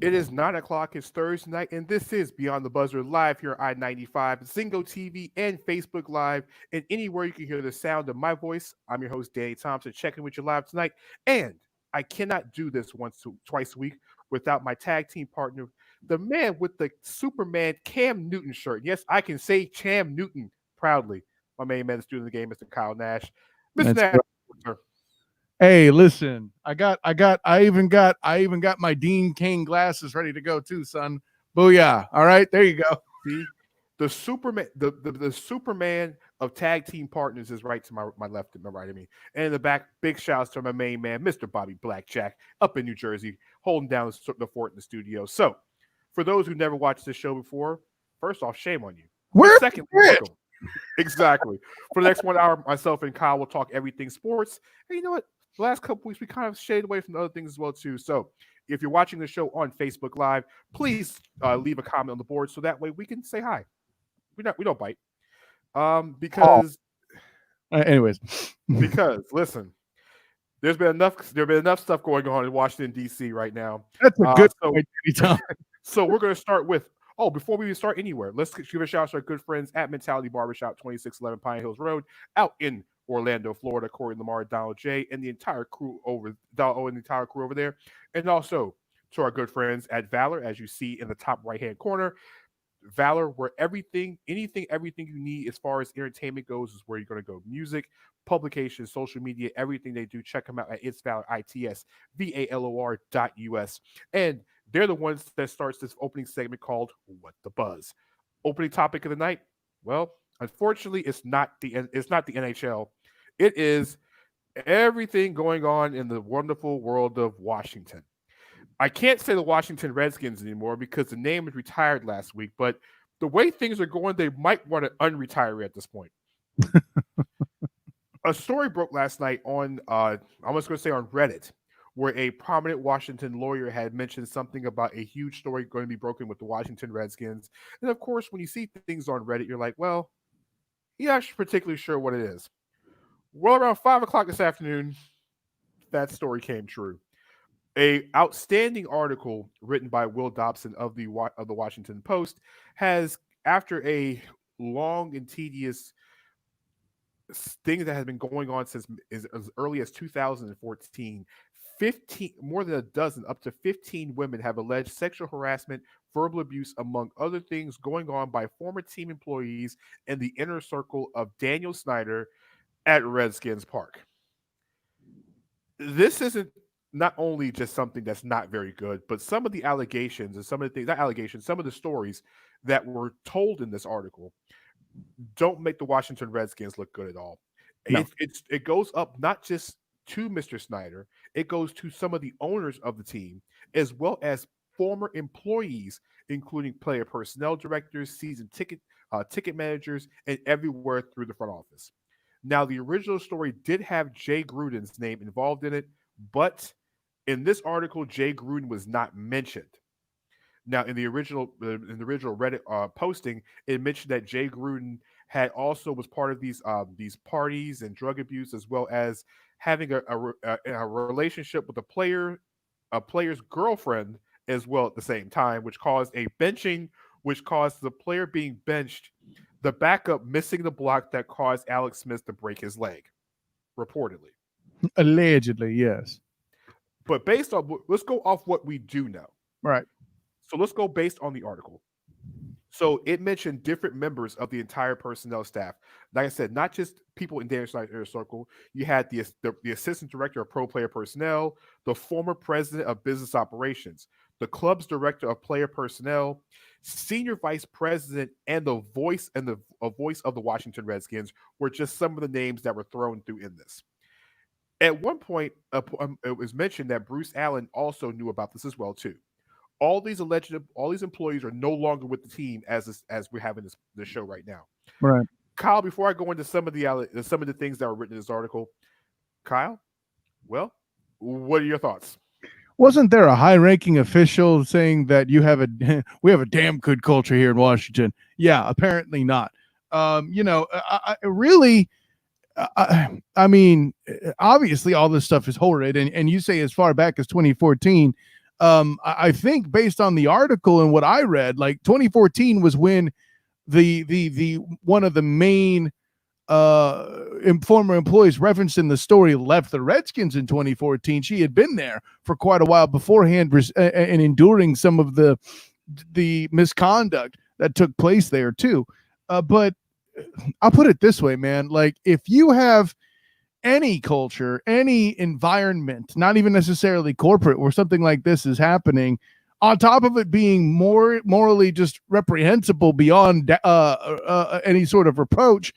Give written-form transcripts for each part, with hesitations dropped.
It is 9 o'clock. It's Thursday night, and this is Beyond the Buzzer live here on I-95, Zingo TV, and Facebook Live, and anywhere you can hear the sound of my voice. I'm your host, Danny Thompson, checking with you live tonight. And I cannot do this twice a week without my tag team partner, the man with the Superman Cam Newton shirt. Yes, I can say Cam Newton proudly. My main man, the student of the game, Mr. Kyle Nash. Mr. That's Nash, right. Hey, listen, I even got my Dean Kane glasses ready to go too, son. Booyah. All right, there you go. see, the Superman, the Superman of tag team partners is right to my left and my right of me. And in the back, big shouts to my main man, Mr. Bobby Blackjack, up in New Jersey, holding down the fort in the studio. So, for those who never watched this show before, first off, shame on you. But Where second, is welcome. Exactly. For the next 1 hour, myself and Kyle will talk everything sports. And you know what? The last couple weeks, we kind of shaded away from the other things as well too. So if you're watching the show on Facebook Live, please leave a comment on the board so that way we can say hi. We don't bite. Oh, Because anyways, listen, there's been enough stuff going on in Washington D.C. right now. that's a good So point, Tom. So we're going to start with. Oh, before we even start anywhere, let's give a shout out to our good friends at Mentality Barbershop, 2611 Pine Hills Road, out in Orlando, Florida. Corey Lamar, Donald J, and the entire crew over there, and also to our good friends at Valor, as you see in the top right hand corner. Valor, where everything you need as far as entertainment goes is where you're going to go. Music, publications, social media, everything they do. Check them out at It's Valor, ITSVALOR.us. And they're the ones that starts this opening segment called What the Buzz. Opening topic of the night. Well, unfortunately, it's not the NHL. It is everything going on in the wonderful world of Washington. I can't say the Washington Redskins anymore because the name was retired last week, but the way things are going, they might want to unretire it at this point. A story broke last night on I was going to say on Reddit, where a prominent Washington lawyer had mentioned something about a huge story going to be broken with the Washington Redskins. And of course, when you see things on Reddit, you're like, well, you're not particularly sure what it is. Well, around 5 o'clock this afternoon, that story came true. A outstanding article written by Will Dobson of the Washington Post has, after a long and tedious thing that has been going on since as early as 2014, 15 more than a dozen, up to 15 women have alleged sexual harassment, verbal abuse, among other things, going on by former team employees in the inner circle of Daniel Snyder at Redskins Park. This isn't not only just something that's not very good, but some of the allegations and some of the things, not allegations, some of the stories that were told in this article don't make the Washington Redskins look good at all. No. It goes up not just to Mr. Snyder, it goes to some of the owners of the team, as well as former employees, including player personnel directors, season ticket managers, and everywhere through the front office. Now, the original story did have Jay Gruden's name involved in it, but in this article, Jay Gruden was not mentioned. Now, in the original Reddit posting, it mentioned that Jay Gruden had also was part of these parties and drug abuse, as well as having a relationship with a player's girlfriend as well at the same time, which caused a benching, which caused the player being benched, the backup missing the block that caused Alex Smith to break his leg, reportedly. Allegedly, yes. But let's go off what we do know. Right. So let's go based on the article. So it mentioned different members of the entire personnel staff. Like I said, not just people in Daniel Snyder's Inner Circle. You had the assistant director of pro player personnel, the former president of business operations, the club's director of player personnel, senior vice president, and the voice a voice of the Washington Redskins were just some of the names that were thrown through in this. At one point, it was mentioned that Bruce Allen also knew about this as well too. All these employees are no longer with the team as we're having this show right now. Right. Kyle, before I go into some of the things that were written in this article, Kyle, well, what are your thoughts? Wasn't there a high-ranking official saying that we have a damn good culture here in Washington? Yeah, apparently not. Really, I mean, obviously all this stuff is horrid, and you say as far back as 2014. I think based on the article and what I read, like 2014 was when the one of the main former employees referenced in the story left the Redskins in 2014. She had been there for quite a while beforehand and enduring some of the misconduct that took place there too. But I'll put it this way, man. Like, if you have any culture, any environment, not even necessarily corporate, where something like this is happening, on top of it being more morally just reprehensible beyond any sort of reproach,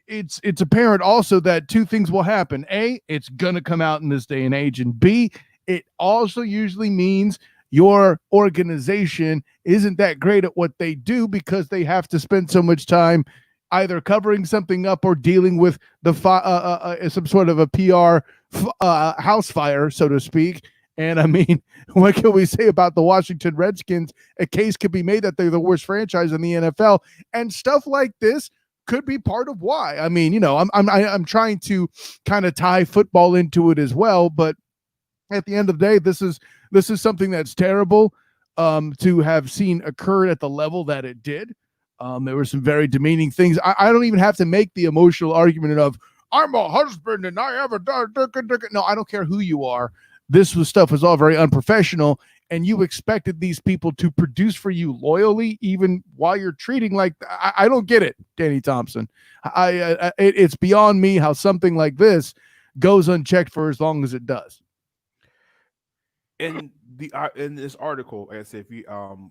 it's apparent also that two things will happen. A, it's gonna come out in this day and age, and B, it also usually means your organization isn't that great at what they do because they have to spend so much time either covering something up or dealing with the some sort of a PR house fire, so to speak. And I mean, what can we say about the Washington Redskins? A case could be made that they're the worst franchise in the NFL, and stuff like this could be part of why. I mean, I'm trying to kind of tie football into it as well, but at the end of the day, this is something that's terrible to have seen occur at the level that it did. There were some very demeaning things. I don't even have to make the emotional argument of I'm a husband and I have a no. I don't care who you are. This stuff was all very unprofessional, and you expected these people to produce for you loyally, even while you're treating like I don't get it, Danny Thompson. It's beyond me how something like this goes unchecked for as long as it does. In this article, like I said, if you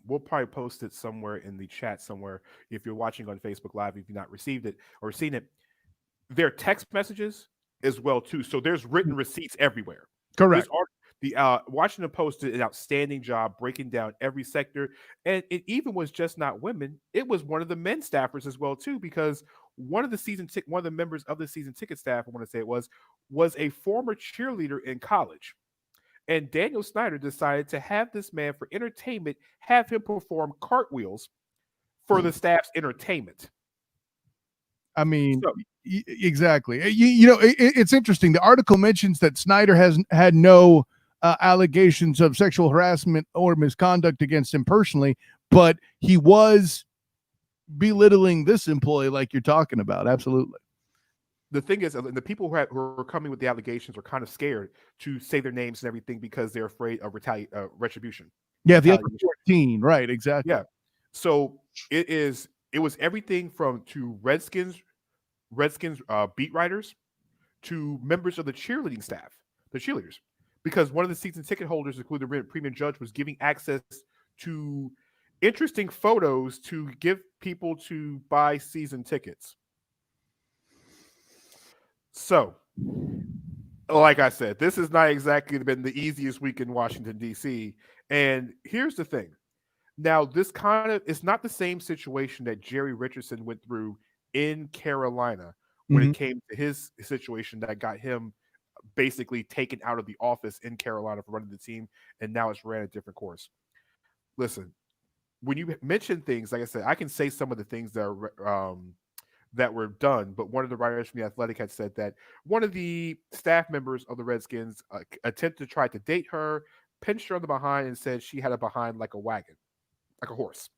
we'll probably post it somewhere in the chat somewhere. If you're watching on Facebook Live, if you've not received it or seen it, there are text messages as well too. So there's written receipts everywhere. Correct. The Washington Post did an outstanding job breaking down every sector, and it even was just not women; it was one of the men staffers as well too, because one of the members of the season ticket staff, I want to say it was a former cheerleader in college. And Daniel Snyder decided to have this man for entertainment, have him perform cartwheels for the staff's entertainment. I mean, exactly. It's interesting. The article mentions that Snyder has had no allegations of sexual harassment or misconduct against him personally, but he was belittling this employee like you're talking about. Absolutely. The thing is, the people who are coming with the allegations are kind of scared to say their names and everything because they're afraid of retribution. Yeah, the other 14, right? Exactly. Yeah. So it was everything from to Redskins beat writers to members of the cheerleading staff, the cheerleaders, because one of the season ticket holders, including the premium judge, was giving access to interesting photos to give people to buy season tickets. So, like I said, this has not exactly been the easiest week in Washington, D.C. And here's the thing. Now, this it's not the same situation that Jerry Richardson went through in Carolina when it came to his situation that got him basically taken out of the office in Carolina for running the team, and now it's ran a different course. Listen, when you mention things, like I said, I can say some of the things that are that were done, but one of the writers from The Athletic had said that one of the staff members of the Redskins attempted to try to date her, pinched her on the behind, and said she had a behind like a wagon, like a horse.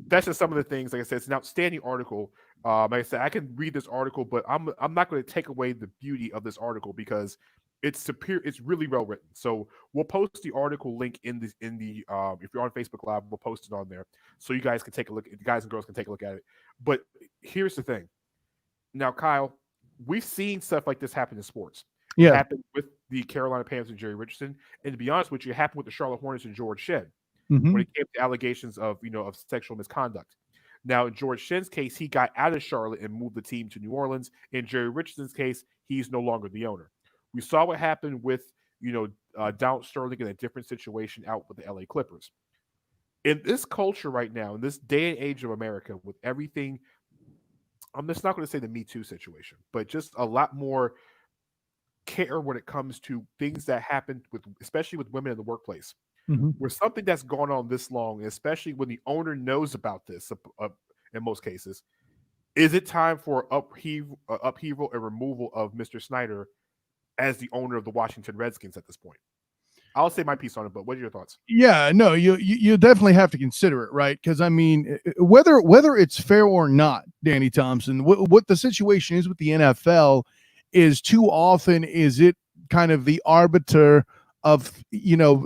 That's just some of the things. Like I said, it's an outstanding article. Like I said, I can read this article, but I'm not going to take away the beauty of this article because it's superior. It's really well written. So we'll post the article link in the if you're on Facebook Live, we'll post it on there so you guys can take a look. The guys and girls can take a look at it. But here's the thing. Now, Kyle, we've seen stuff like this happen in sports. Yeah, it happened with the Carolina Panthers and Jerry Richardson, and to be honest with you, it happened with the Charlotte Hornets and George Shedd. When it came to allegations of of sexual misconduct. Now, in George Shenn's case, he got out of Charlotte and moved the team to New Orleans. In Jerry Richardson's case, he's no longer the owner. We saw what happened with Donald Sterling in a different situation out with the LA Clippers. In this culture right now, in this day and age of America, with everything, I'm just not going to say the Me Too situation, but just a lot more care when it comes to things that happen especially with women in the workplace. Where something that's gone on this long, especially when the owner knows about this, in most cases, is it time for upheaval and removal of Mr. Snyder as the owner of the Washington Redskins at this point? I'll say my piece on it, but what are your thoughts? Yeah, no, you definitely have to consider it, right? Because I mean, whether it's fair or not, Danny Thompson, what the situation is with the NFL is too often is it kind of the arbiter of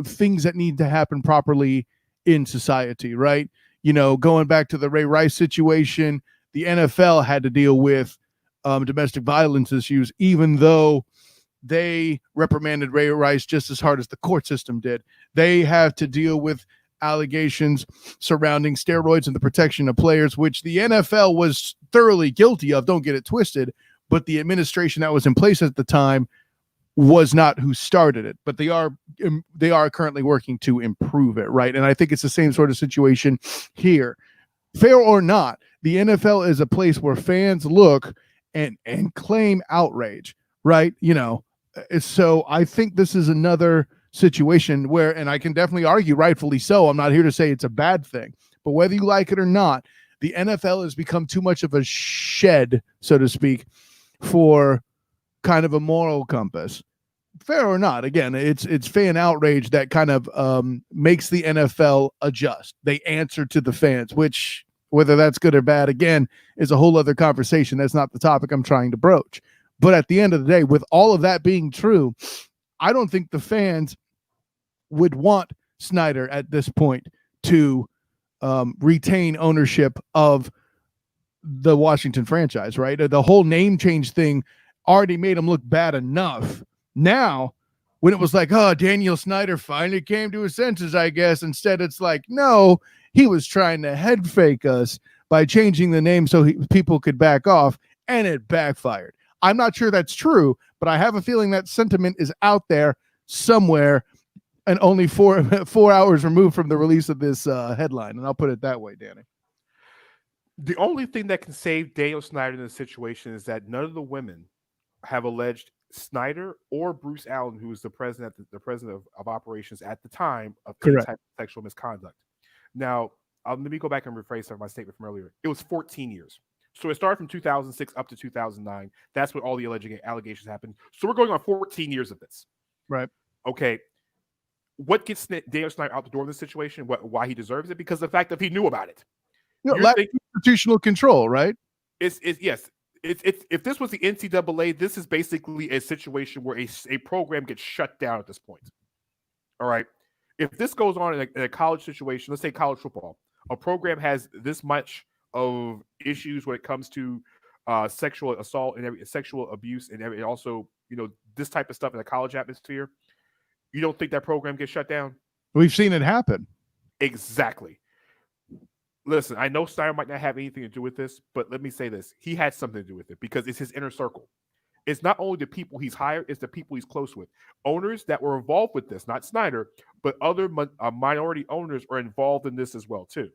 things that need to happen properly in society, right? Going back to the Ray Rice situation, the NFL had to deal with domestic violence issues, even though they reprimanded Ray Rice just as hard as the court system did. They have to deal with allegations surrounding steroids and the protection of players, which the NFL was thoroughly guilty of. Don't get it twisted, but the administration that was in place at the time was not who started it, but they are currently working to improve it, right? And I think it's the same sort of situation here. Fair or not, the NFL is a place where fans look and claim outrage, right? So I think this is another situation where, and I can definitely argue rightfully so, I'm not here to say it's a bad thing, but whether you like it or not, the NFL has become too much of a shed, so to speak, for kind of a moral compass. Fair or not, again, it's fan outrage that kind of makes the NFL adjust. They answer to the fans, which, whether that's good or bad, again, is a whole other conversation. That's not the topic I'm trying to broach. But at the end of the day, with all of that being true, I don't think the fans would want Snyder at this point to retain ownership of the Washington franchise, right? The whole name change thing already made him look bad enough. Now, when it was like, oh, Daniel Snyder finally came to his senses, I guess, instead it's like, no, he was trying to head fake us by changing the name so people could back off, and it backfired. I'm not sure that's true, but I have a feeling that sentiment is out there somewhere and only 4 hours removed from the release of this headline. And I'll put it that way, Danny. The only thing that can save Daniel Snyder in this situation is that none of the women have alleged Snyder or Bruce Allen, who was the president of operations at the time, of any type of sexual misconduct. Now, let me go back and rephrase some of my statement from earlier. It was 14 years. So it started from 2006 up to 2009. That's when all the alleged allegations happened. So we're going on 14 years of this. Right. Okay. What gets Daniel Snyder out the door in this situation? Why he deserves it? Because the fact that he knew about it. Lack of institutional control, right? Yes. If this was the NCAA, this is basically a situation where a program gets shut down at this point. All right. If this goes on in a college situation, let's say college football, a program has this much of issues when it comes to sexual assault and sexual abuse and also, this type of stuff in the college atmosphere, you don't think that program gets shut down? We've seen it happen. Exactly. Listen, I know Snyder might not have anything to do with this, but let me say this. He had something to do with it because it's his inner circle. It's not only the people he's hired, it's the people he's close with. Owners that were involved with this, not Snyder, but other minority owners are involved in this as well, too.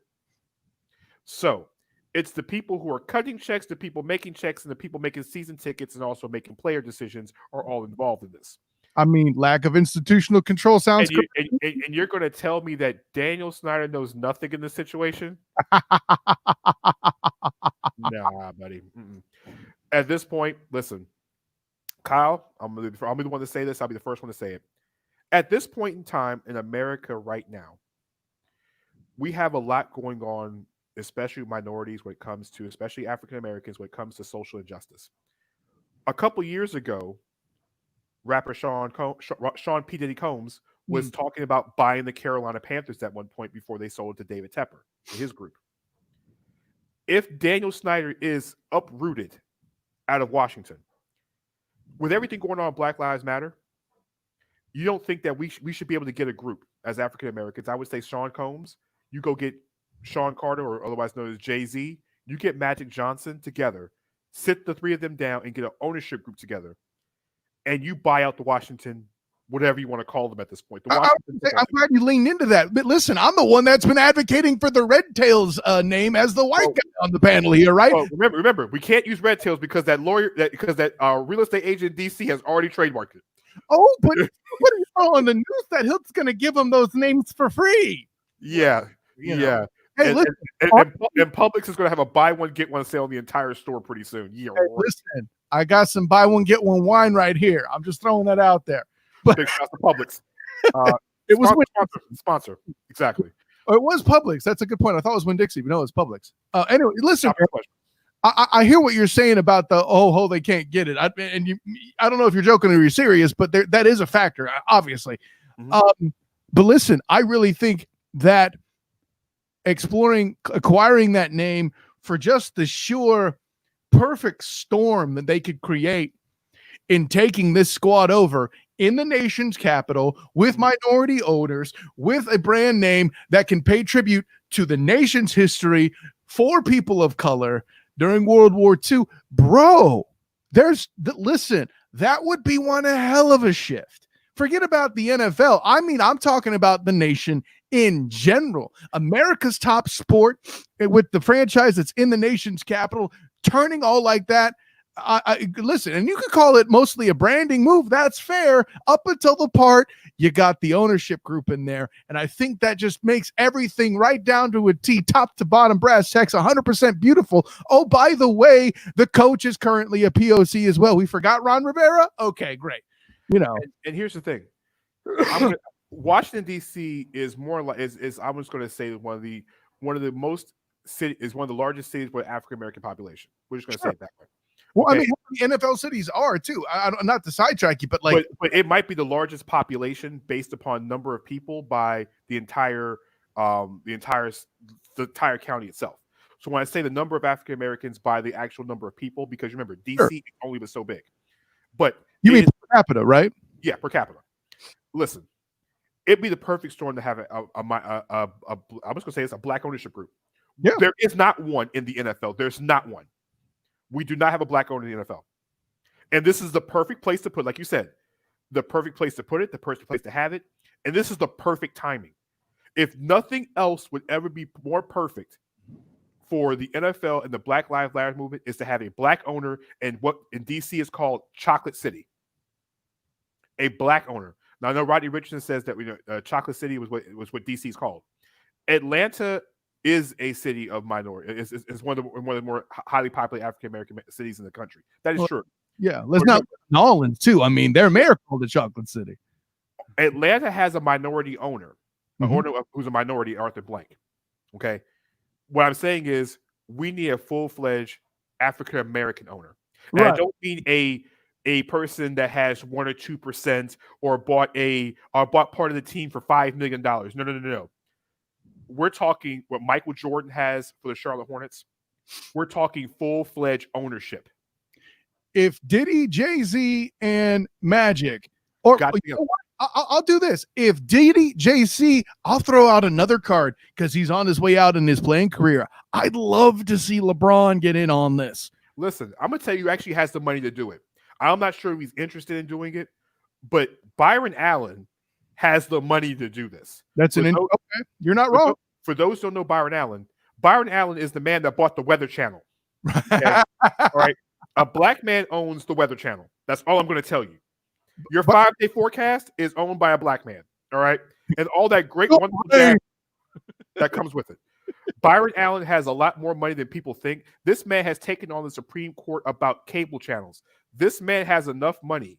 So it's the people who are cutting checks, the people making checks, and the people making season tickets and also making player decisions are all involved in this. I mean, lack of institutional control sounds good. And you're going to tell me that Daniel Snyder knows nothing in this situation? Nah, buddy. Mm-mm. At this point, listen, Kyle, I'll be the one to say this. I'll be the first one to say it. At this point in time in America right now, we have a lot going on, especially minorities when it comes to, especially African Americans, when it comes to social injustice. A couple years ago, rapper Sean P. Diddy Combs was talking about buying the Carolina Panthers at one point before they sold it to David Tepper and his group. If Daniel Snyder is uprooted out of Washington, with everything going on Black Lives Matter, you don't think that we should be able to get a group as African Americans? I would say Sean Combs, you go get Sean Carter, or otherwise known as Jay-Z, you get Magic Johnson together, sit the three of them down and get an ownership group together, and you buy out the Washington, whatever you want to call them at this point. I'm glad you leaned into that. But listen, I'm the one that's been advocating for the Red Tails name as the white guy on the panel here, right? Well, remember, we can't use Red Tails because that real estate agent in DC has already trademarked it. Oh, but what are you on the news that Hilt's going to give them those names for free? Yeah. Hey, and listen, and Publix is going to have a buy one get one sale in the entire store pretty soon. Yeah. Hey, listen, I got some buy one get one wine right here. I'm just throwing that out there. But Big shout to Publix. It was sponsor. Exactly. It was Publix. That's a good point. I thought it was Winn-Dixie, but no, it's Publix. Anyway, listen, Not very much. I hear what you're saying about the they can't get it. I don't know if you're joking or you're serious, but that is a factor, obviously. Mhm. But listen, I really think that acquiring that name for just the sure perfect storm that they could create in taking this squad over in the nation's capital with minority owners, with a brand name that can pay tribute to the nation's history for people of color during World War II. Bro, listen, that would be one hell of a shift. Forget about the NFL. I mean, I'm talking about the nation in general. America's top sport with the franchise that's in the nation's capital, turning all like that. Listen, and you could call it mostly a branding move. That's fair up until the part you got the ownership group in there. And I think that just makes everything right down to a T, top to bottom, brass tacks, 100% beautiful. Oh, by the way, the coach is currently a POC as well. We forgot Ron Rivera. Okay, great. And here's the thing. Washington D.C. is more like is I was going to say one of the most city is one of the largest cities with African American population. We're just going to say it that way. Well, okay. I mean, the NFL cities are too. Not to sidetrack you, but it might be the largest population based upon number of people by the entire county itself. So when I say the number of African Americans by the actual number of people, because remember DC only was so big, but you mean per capita, right? Yeah, per capita. Listen, it'd be the perfect storm to have I was going to say it's a black ownership group. Yeah, there is not one in the NFL. There's not one. We do not have a black owner in the NFL. And this is the perfect place to put, like you said, the perfect place to put it, the perfect place to have it. And this is the perfect timing. If nothing else would ever be more perfect for the NFL and the Black Lives Matter movement is to have a black owner in what in DC is called Chocolate City. A black owner. Now I know Rodney Richardson says that Chocolate City was what DC is called. Atlanta is a city of minority. It's one of the more highly populated African American cities in the country. That is true. Yeah, let's not New Orleans too. I mean, their mayor called it Chocolate City. Atlanta has a minority owner, who's a minority, Arthur Blank. Okay, what I'm saying is we need a full-fledged African American owner. And I don't mean a person that has 1 or 2% or bought part of the team for $5 million. No. We're talking what Michael Jordan has for the Charlotte Hornets. We're talking full-fledged ownership. If Diddy, Jay-Z, and Magic, or I'll do this. If Diddy, Jay-Z, I'll throw out another card because he's on his way out in his playing career. I'd love to see LeBron get in on this. Listen, I'm going to tell you, he actually has the money to do it. I'm not sure if he's interested in doing it, but Byron Allen has the money to do this. Okay. You're not wrong. For those who don't know Byron Allen is the man that bought the Weather Channel. Okay? All right. A black man owns the Weather Channel. That's all I'm going to tell you. Your 5-day forecast is owned by a black man. All right. And all that great wonderful jazz that comes with it. Byron Allen has a lot more money than people think. This man has taken on the Supreme Court about cable channels. This man has enough money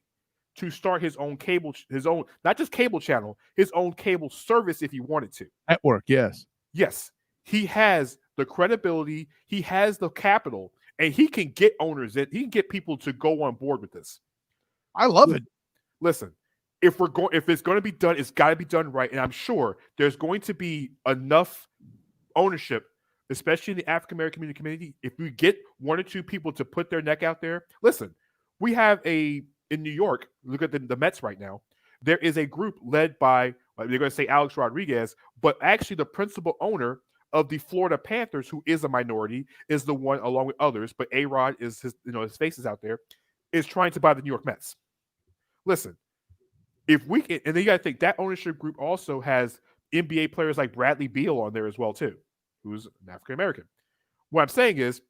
to start his own not just cable channel, his own cable service if he wanted to. Network, yes. Yes. He has the credibility, he has the capital, and he can get owners in. He can get people to go on board with this. I love it. Listen, if it's going to be done, it's got to be done right. And I'm sure there's going to be enough ownership, especially in the African American community. If we get 1 or 2 people to put their neck out there, listen, we have in New York, look at the Mets right now. There is a group led by, they're going to say Alex Rodriguez, but actually the principal owner of the Florida Panthers, who is a minority, is the one along with others, but A-Rod is his face is out there, is trying to buy the New York Mets. Listen, if we can, and then you got to think that ownership group also has NBA players like Bradley Beal on there as well too, who's an African American. What I'm saying is,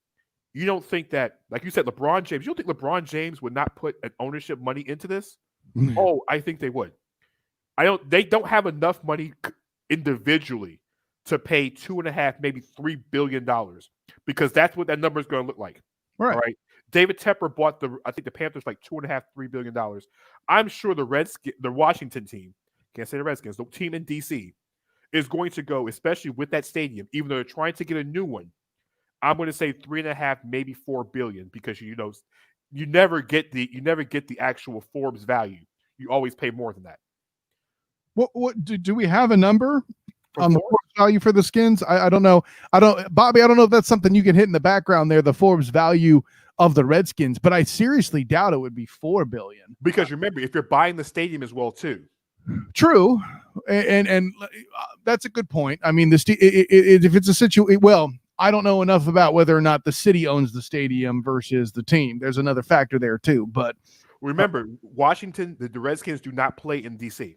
you don't think that, like you said, LeBron James, you don't think LeBron James would not put an ownership money into this? Oh, I think they would. They don't have enough money individually to pay $2.5, maybe $3 billion, because that's what that number is going to look like. Right. All right. David Tepper bought the Panthers like $2.5, $3 billion. I'm sure the Washington team can't say the Redskins, the team in DC is going to go, especially with that stadium, even though they're trying to get a new one. I'm going to say 3.5, maybe 4 billion, because you never get the actual Forbes value. You always pay more than that. What do we have a number on the Forbes? Forbes value for the Skins? I don't know. Bobby, I don't know if that's something you can hit in the background there, the Forbes value of the Redskins, but I seriously doubt it would be 4 billion. Because remember, if you're buying the stadium as well too. True, and that's a good point. I mean, if it's a situation, well, I don't know enough about whether or not the city owns the stadium versus the team. There's another factor there too. But remember, Washington, the Redskins do not play in DC.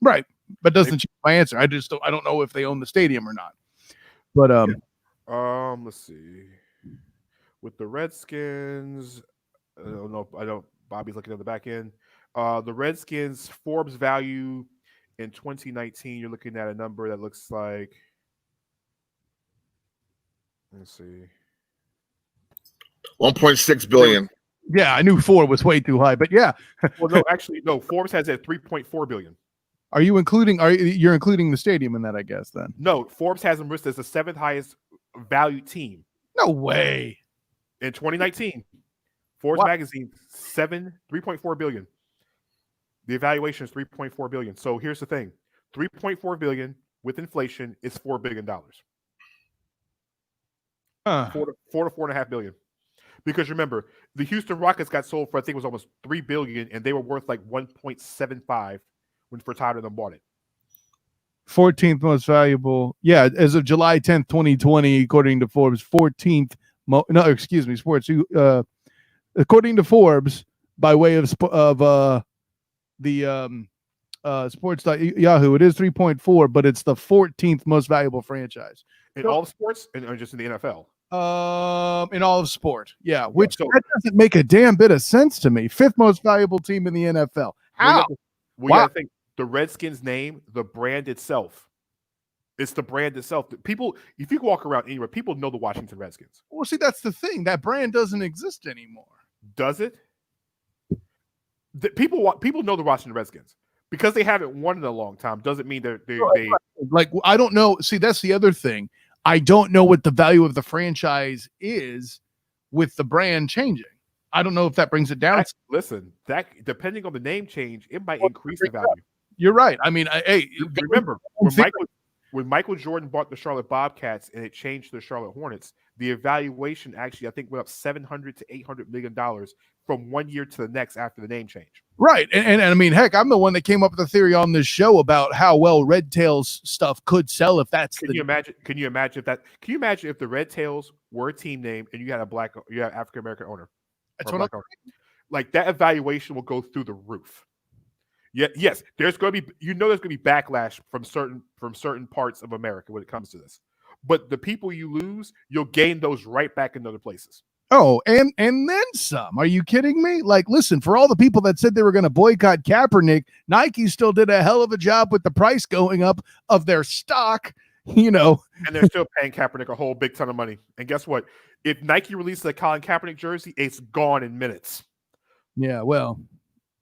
Right, but doesn't change my answer. I don't know if they own the stadium or not. But let's see. With the Redskins, I don't know. Bobby's looking at the back end. The Redskins Forbes value in 2019, you're looking at a number that looks like, let's see, 1.6 billion. Yeah, I knew 4 was way too high, but yeah. Well, no, actually, no. Forbes has it at 3.4 billion. You're including the stadium in that, I guess, then? No, Forbes has them listed as the 7th highest valued team. No way. In 2019, Forbes magazine 3.4 billion. The evaluation is 3.4 billion. So here's the thing: 3.4 billion with inflation is $4 billion. 4 to 4.5 billion. Because remember, the Houston Rockets got sold for, I think it was almost 3 billion, and they were worth like 1.75 when Furtado and them bought it. 14th most valuable. Yeah, as of July 10th, 2020, according to Forbes, 14th. According to Forbes, by way of the sports.yahoo, it is 3.4, but it's the 14th most valuable franchise in all sports, or just in the NFL. In all of sport, yeah. Which that doesn't make a damn bit of sense to me. 5th most valuable team in the NFL. How? You gotta think the Redskins name, the brand itself. It's the brand itself. People, if you walk around anywhere, people know the Washington Redskins. Well, see, that's the thing. That brand doesn't exist anymore. Does it? People know the Washington Redskins because they haven't won in a long time. Doesn't mean they like. I don't know. See, that's the other thing. I don't know what the value of the franchise is with the brand changing. I don't know if that brings it down. Listen, that depending on the name change, it might increase the value. You're right. I mean, remember when Michael Jordan bought the Charlotte Bobcats and it changed the Charlotte Hornets, the evaluation actually, I think, went up $700 to $800 million from one year to the next after the name change. Right. And I mean, heck, I'm the one that came up with the theory on this show about how well Red Tails stuff could sell if that's Can you imagine if the Red Tails were a team name and you had African American owner? That's what like that evaluation will go through the roof. Yeah, yes, there's going to be there's going to be backlash from certain parts of America when it comes to this. But the people you lose, you'll gain those right back in other places. Oh, and then some. Are you kidding me? Like, listen, for all the people that said they were going to boycott Kaepernick, Nike still did a hell of a job with the price going up of their stock, And they're still paying Kaepernick a whole big ton of money. And guess what? If Nike releases a Colin Kaepernick jersey, it's gone in minutes. Yeah, well,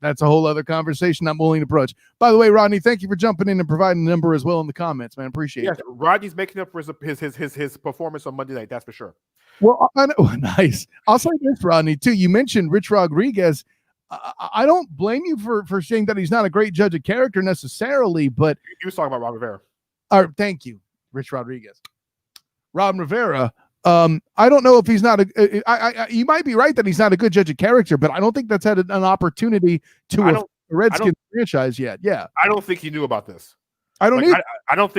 that's a whole other conversation I'm willing to broach. By the way, Rodney, thank you for jumping in and providing the number as well in the comments, man. Appreciate it. Rodney's making up for his performance on Monday night. That's for sure. Well, I know, nice. I'll say this, Rodney, too. You mentioned Rich Rodriguez. I don't blame you for saying that he's not a great judge of character necessarily, but you was talking about Ron Rivera. Thank you, Rich Rodriguez. Ron Rivera. I don't know if he's not you might be right that he's not a good judge of character, but I don't think that's had an opportunity to a Redskins franchise yet. Yeah. I don't think he knew about this. I don't I don't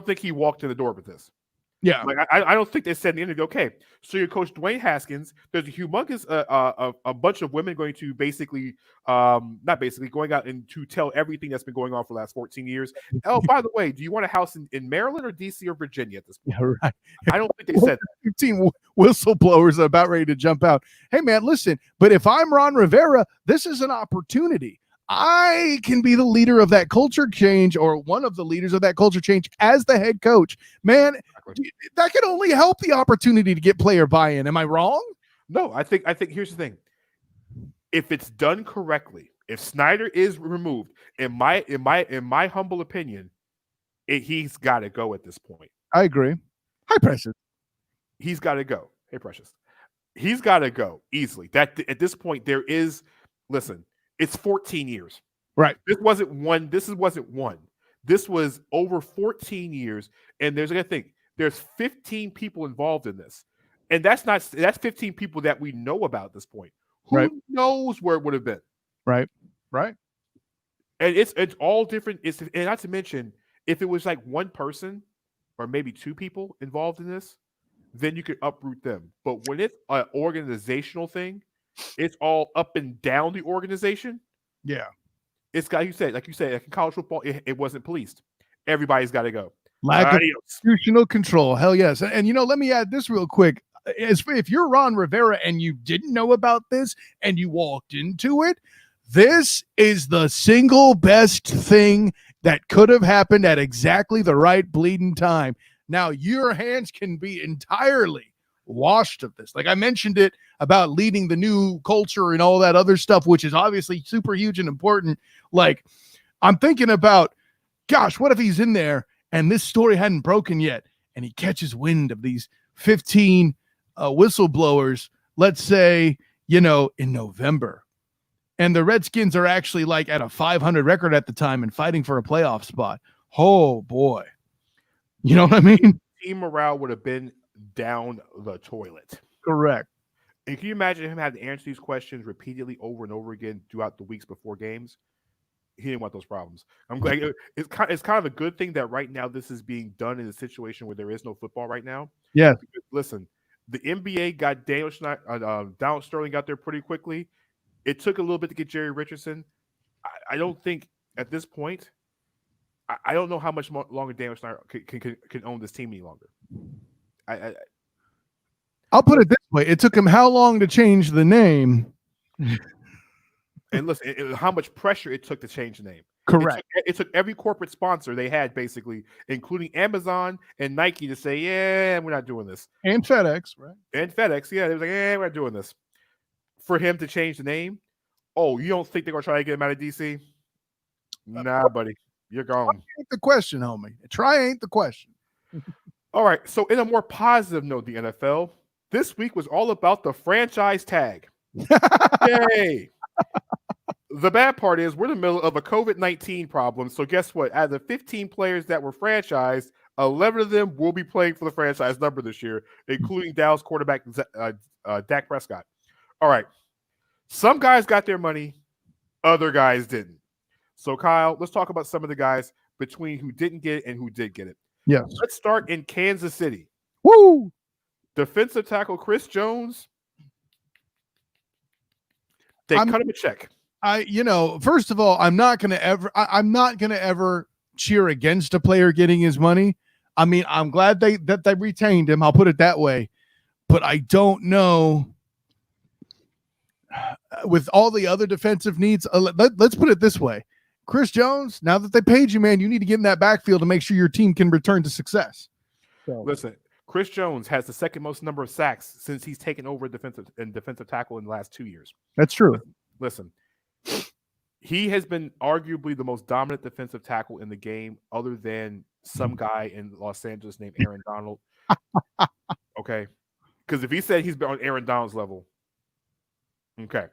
think he walked in the door with this. Yeah. I don't think they said in the interview, okay, so your coach Dwayne Haskins, there's a humongous a bunch of women going to going out and to tell everything that's been going on for the last 14 years. Oh, by the way, do you want a house in Maryland or DC or Virginia at this point? Yeah, right. I don't think they said that. 15 whistleblowers are about ready to jump out. Hey, man, listen, but if I'm Ron Rivera, this is an opportunity. I can be the leader of that culture change, or one of the leaders of that culture change as the head coach. Man, that can only help the opportunity to get player buy-in. Am I wrong? No, I think here's the thing. If it's done correctly, If Snyder is removed, in my humble opinion, he's got to go at this point. I agree. Hi, Precious. He's got to go. Hey, Precious. He's got to go easily. That at this point there is. Listen, it's 14 years. Right. This wasn't one. This was over 14 years. And there's, I think, there's 15 people involved in this, and that's 15 people that we know about at this point. Who knows where it would have been? Right. And it's all different. And not to mention, if it was like one person or maybe two people involved in this, then you could uproot them. But when it's an organizational thing, it's all up and down the organization. Yeah. It's like you said, like in college football, it wasn't policed. Everybody's got to go. Lack of institutional control. Hell yes. And let me add this real quick. If you're Ron Rivera and you didn't know about this and you walked into it, this is the single best thing that could have happened at exactly the right bleeding time. Now, your hands can be entirely washed of this. Like I mentioned it about leading the new culture and all that other stuff, which is obviously super huge and important. Like I'm thinking about, gosh, what if he's in there and this story hadn't broken yet and he catches wind of these 15 whistleblowers, let's say, in November. And the Redskins are actually like at a 500 record at the time and fighting for a playoff spot. Oh, boy. You know what I mean? Team morale would have been down the toilet. Correct. And can you imagine him having to answer these questions repeatedly over and over again throughout the weeks before games? He didn't want those problems. I'm glad it's kind of a good thing that right now this is being done in a situation where there is no football right now. Yeah. Listen, the NBA got Donald Sterling got there pretty quickly. It took a little bit to get Jerry Richardson. I don't think at this point. I don't know how much longer Daniel Snyder can own this team any longer. I'll put it this way: it took him how long to change the name? And listen, how much pressure it took to change the name. Correct. It took every corporate sponsor they had, basically, including Amazon and Nike, to say, "Yeah, we're not doing this." And FedEx, right? And FedEx, yeah, they was like, "Yeah, we're not doing this." For him to change the name, oh, you don't think they're gonna try to get him out of DC? Nah, buddy, you're gone. Try ain't the question, homie. Try ain't the question. All right. So, in a more positive note, the NFL this week was all about the franchise tag. Yay! The bad part is we're in the middle of a COVID-19 problem. So guess what? Out of the 15 players that were franchised, 11 of them will be playing for the franchise number this year, including Dallas quarterback Dak Prescott. All right. Some guys got their money. Other guys didn't. So, Kyle, let's talk about some of the guys between who didn't get it and who did get it. Yes. Let's start in Kansas City. Woo! Defensive tackle Chris Jones. They cut him a check. First of all, I'm not gonna ever cheer against a player getting his money. I mean, I'm glad that they retained him. I'll put it that way. But I don't know with all the other defensive needs. Let's put it this way. Chris Jones, now that they paid you, man, you need to get in that backfield to make sure your team can return to success. So. Listen, Chris Jones has the second most number of sacks since he's taken over defensive tackle in the last 2 years. That's true. Listen, he has been arguably the most dominant defensive tackle in the game, other than some guy in Los Angeles named Aaron Donald. Okay, because if he said he's been on Aaron Donald's level, okay.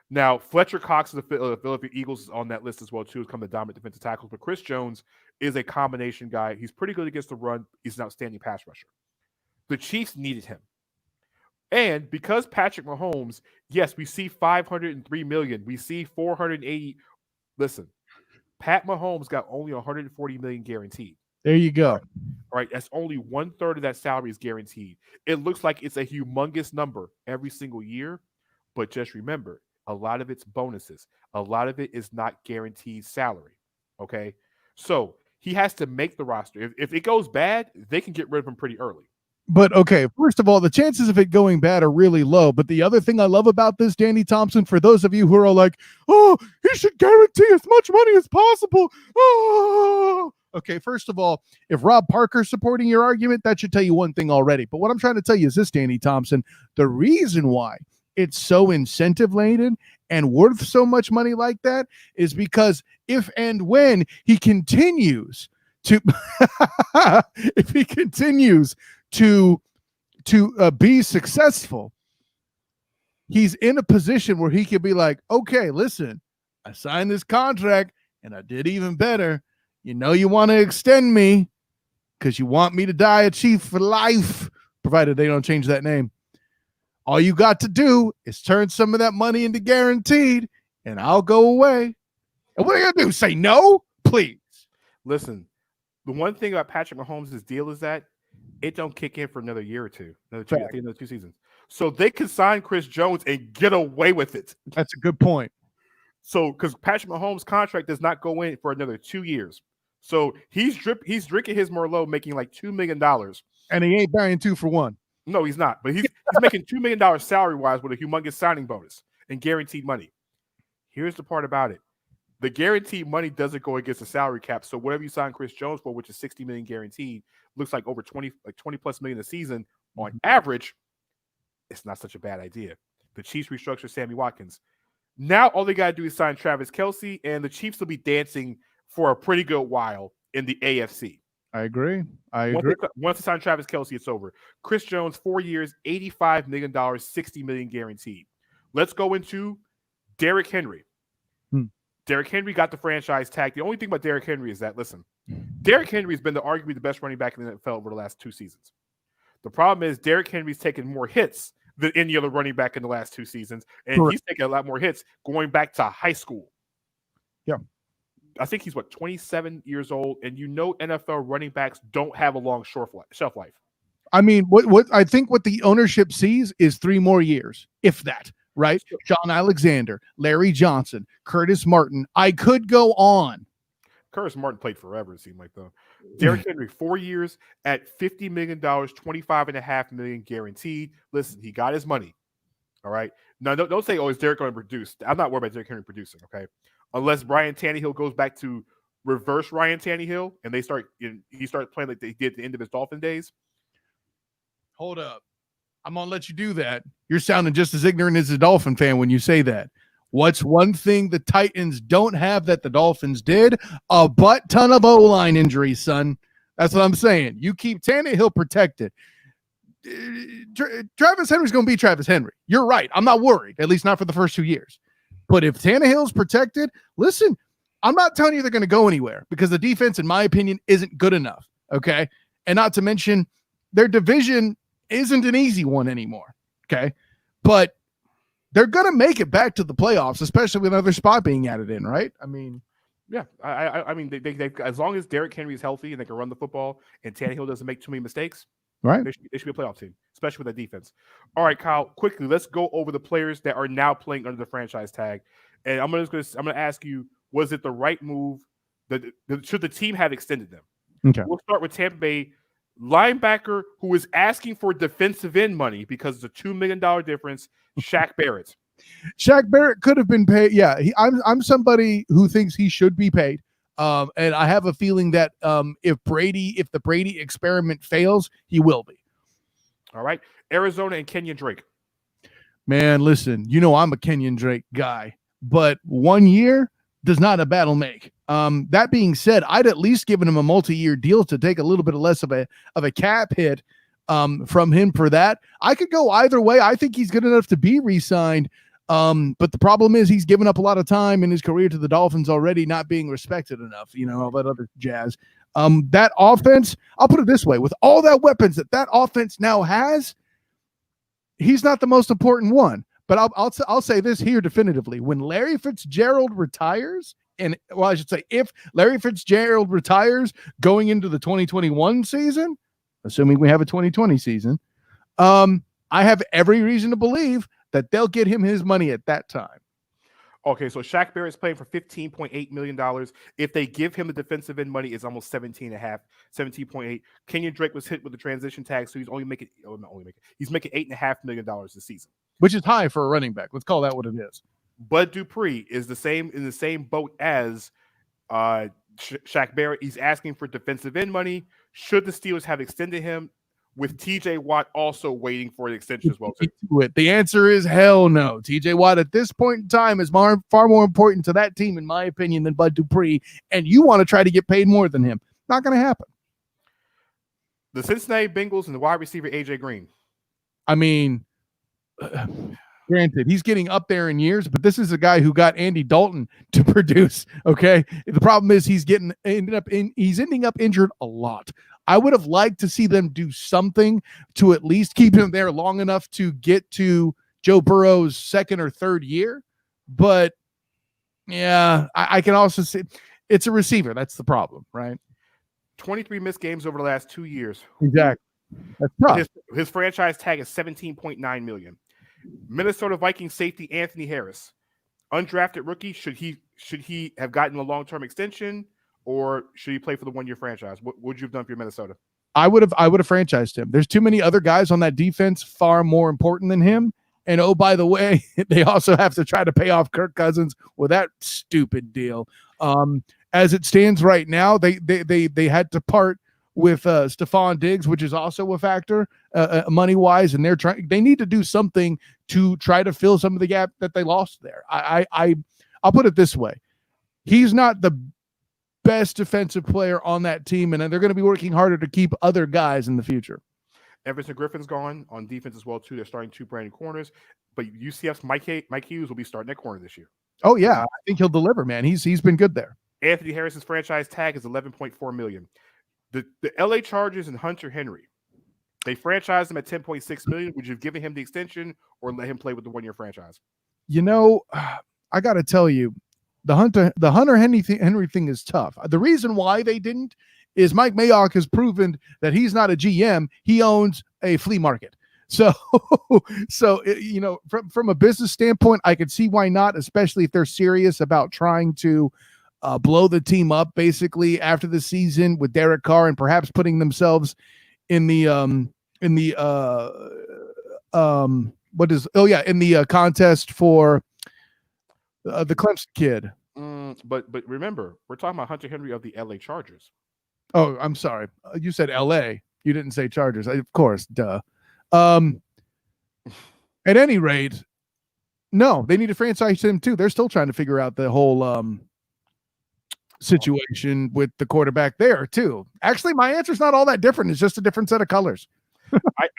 Now, Fletcher Cox of the Philadelphia Eagles is on that list as well, too, as come the dominant defensive tackles. But Chris Jones is a combination guy. He's pretty good against the run. He's an outstanding pass rusher. The Chiefs needed him. And because Patrick Mahomes, yes, we see $503 million. We see $480. Listen, Pat Mahomes got only $140 million guaranteed. There you go. All right, that's only 1/3 of that salary is guaranteed. It looks like it's a humongous number every single year, but just remember, a lot of it's bonuses. A lot of it is not guaranteed salary. Okay, so he has to make the roster. If it goes bad, they can get rid of him pretty early. But okay, first of all, the chances of it going bad are really low. But the other thing I love about this, Danny Thompson, for those of you who are like, oh, he should guarantee as much money as possible. Oh. Okay, first of all, if Rob Parker's supporting your argument, that should tell you one thing already. But what I'm trying to tell you is this, Danny Thompson, the reason why it's so incentive laden and worth so much money like that is because if and when he continues to if he continues to be successful, he's in a position where he could be like, okay, listen, I signed this contract and I did even better. You know, you want to extend me because you want me to die a Chief for life, provided they don't change that name. All you got to do is turn some of that money into guaranteed, and I'll go away. And what are you going to do? Say no? Please. Listen, the one thing about Patrick Mahomes' deal is that it don't kick in for another year or two, another 2 seasons. So they can sign Chris Jones and get away with it. That's a good point. So, because Patrick Mahomes' contract does not go in for another 2 years. So he's drinking his Merlot, making like $2 million. And he ain't buying 2 for 1. No, he's not. But he's making $2 million salary-wise with a humongous signing bonus and guaranteed money. Here's the part about it. The guaranteed money doesn't go against the salary cap. So whatever you sign Chris Jones for, which is $60 million guaranteed, looks like over 20 plus million a season on average. It's not such a bad idea. The Chiefs restructure Sammy Watkins. Now all they got to do is sign Travis Kelce, and the Chiefs will be dancing for a pretty good while in the AFC. I agree. Once they sign Travis Kelce, it's over. Chris Jones, 4 years, $85 million, $60 million guaranteed. Let's go into Derrick Henry. Derrick Henry got the franchise tag. The only thing about Derrick Henry is that, listen, Derrick Henry has been arguably the best running back in the NFL over the last 2 seasons. The problem is Derrick Henry's taken more hits than any other running back in the last 2 seasons, and he's taken a lot more hits going back to high school. Yeah. I think he's, 27 years old, and NFL running backs don't have a long shelf life. I mean, what I think what the ownership sees is 3 more years, if that. Right? John Alexander, Larry Johnson, Curtis Martin. I could go on. Curtis Martin played forever, it seemed like, though. Derrick Henry, 4 years at $50 million, $25.5 million guaranteed. Listen, he got his money. All right. Now, don't say, is Derrick going to produce? I'm not worried about Derrick Henry producing, okay? Unless Ryan Tannehill goes back to reverse Ryan Tannehill and he starts playing like they did at the end of his Dolphin days. Hold up. I'm going to let you do that. You're sounding just as ignorant as a Dolphin fan when you say that. What's one thing the Titans don't have that the Dolphins did? A butt ton of O-line injuries, son. That's what I'm saying. You keep Tannehill protected. Travis Henry's going to be Travis Henry. You're right. I'm not worried, at least not for the first 2 years. But if Tannehill's protected, listen, I'm not telling you they're going to go anywhere because the defense, in my opinion, isn't good enough, okay? And not to mention their division isn't an easy one anymore, okay? But they're going to make it back to the playoffs, especially with another spot being added in, right? I mean, yeah. I mean, they as long as Derrick Henry is healthy and they can run the football and Tannehill doesn't make too many mistakes, right? They should be a playoff team, especially with that defense. All right, Kyle, quickly, let's go over the players that are now playing under the franchise tag. And I'm going to ask you, was it the right move? Should the team have extended them? Okay. We'll start with Tampa Bay. Linebacker who is asking for defensive end money because it's a $2 million difference, Shaq Barrett. Shaq Barrett could have been paid. Yeah, I'm somebody who thinks he should be paid. And I have a feeling that if the Brady experiment fails, he will be. All right. Arizona and Kenyon Drake. Man, listen, I'm a Kenyon Drake guy, but 1 year does not a battle make. That being said, I'd at least given him a multi-year deal to take a little bit less of a cap hit from him for that. I could go either way. I think he's good enough to be re-signed. But the problem is he's given up a lot of time in his career to the Dolphins already, not being respected enough, all that other jazz. That offense, I'll put it this way, with all that weapons that offense now has, he's not the most important one. But I'll say this here definitively. When Larry Fitzgerald retires, I should say if Larry Fitzgerald retires going into the 2021 season, assuming we have a 2020 season, I have every reason to believe that they'll get him his money at that time. Okay, so Shaq Barrett's playing for $15.8 million. If they give him the defensive end money, it's almost 17.8. Kenyon Drake was hit with the transition tag, so he's making $8.5 million this season, which is high for a running back. Let's call that what it is. Bud Dupree is in the same boat as Shaq Barrett. He's asking for defensive end money. Should the Steelers have extended him? with TJ Watt also waiting for an extension as well too. The answer is hell no. TJ Watt at this point in time is far more important to that team, in my opinion, than Bud Dupree. And you want to try to get paid more than him. Not going to happen. The Cincinnati Bengals and the wide receiver AJ Green. I mean, granted, he's getting up there in years, but this is a guy who got Andy Dalton to produce. Okay. The problem is he's ending up injured a lot. I would have liked to see them do something to at least keep him there long enough to get to Joe Burrow's second or third year. But yeah, I can also see it's a receiver. That's the problem, right? 23 missed games over the last 2 years. Exactly. That's tough. His franchise tag is $17.9 million. Minnesota Vikings safety Anthony Harris, undrafted rookie. Should he have gotten a long-term extension, or should he play for the 1-year franchise? What would you have done for your Minnesota? I would have franchised him. There's too many other guys on that defense far more important than him. And oh, by the way, they also have to try to pay off Kirk Cousins with that stupid deal. As it stands right now, they had to part with Stephon Diggs, which is also a factor money wise, and they need to do something to try to fill some of the gap that they lost there. I'll put it this way: he's not the best defensive player on that team, and they're going to be working harder to keep other guys in the future. Everson Griffin's gone on defense as well too. They're starting 2 brand new corners, but UCF's Mike Hughes will be starting at corner this year. Oh yeah, I think he'll deliver, man. He's been good there. Anthony Harris's franchise tag is $11.4 million. The LA Chargers and Hunter Henry, they franchised him at $10.6 million. Would you have given him the extension or let him play with the 1-year franchise? You know, I got to tell you, the Hunter Henry thing is tough. The reason why they didn't is Mike Mayock has proven that he's not a GM. He owns a flea market. So you know, from a business standpoint, I could see why not, especially if they're serious about trying to blow the team up basically after the season with Derek Carr and perhaps putting themselves in the contest for the Clemson kid. But remember, we're talking about Hunter Henry of the LA Chargers. Oh, I'm sorry. You said LA. You didn't say Chargers. Of course, duh. At any rate, no, they need to franchise him too. They're still trying to figure out the whole situation with the quarterback there too. Actually, my answer is not all that different. It's just a different set of colors.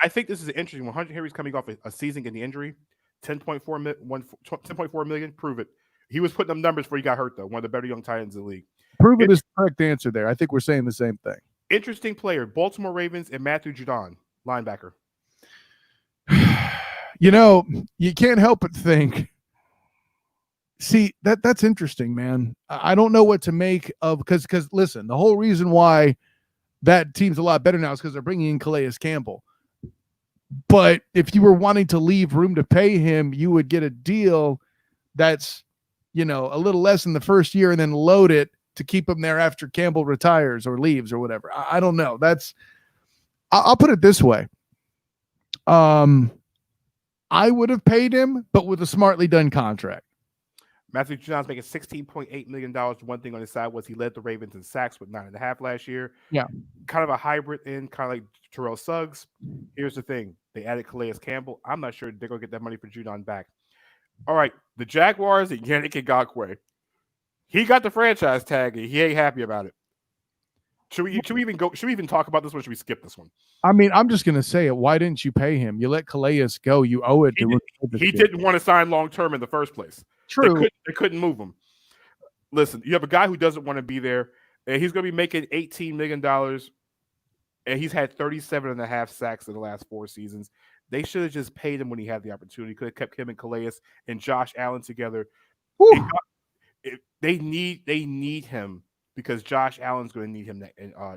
I think this is interesting. When Hunter Henry's coming off a season getting the injury, 10.4 million, prove it. He was putting up numbers before he got hurt, though. One of the better young tight ends in the league. Prove it is the correct answer there. I think we're saying the same thing. Interesting player, Baltimore Ravens and Matthew Judon, linebacker. You know, you can't help but think. See, that's interesting, man. I don't know what to make of because listen, the whole reason why that team's a lot better now is because they're bringing in Calais Campbell. But if you were wanting to leave room to pay him, you would get a deal that's, you know, a little less in the first year and then load it to keep him there after Campbell retires or leaves or whatever. I don't know. I'll put it this way. I would have paid him, but with a smartly done contract. Matthew Judon's making $16.8 million. One thing on his side was he led the Ravens in sacks with 9.5 last year. Yeah. Kind of a hybrid in, kind of like Terrell Suggs. Here's the thing. They added Calais Campbell. I'm not sure they're going to get that money for Judon back. All right. The Jaguars and Yannick Ngakoue. He got the franchise tag and he ain't happy about it. Should we even talk about this one or should we skip this one? I mean, I'm just going to say it. Why didn't you pay him? You let Calais go. You owe it. He didn't want to sign long-term in the first place. True. They couldn't move him. Listen, you have a guy who doesn't want to be there, and he's going to be making $18 million, and he's had 37.5 sacks in the last 4 seasons. They should have just paid him when he had the opportunity. Could have kept him and Calais and Josh Allen together. They need him because Josh Allen's going to need him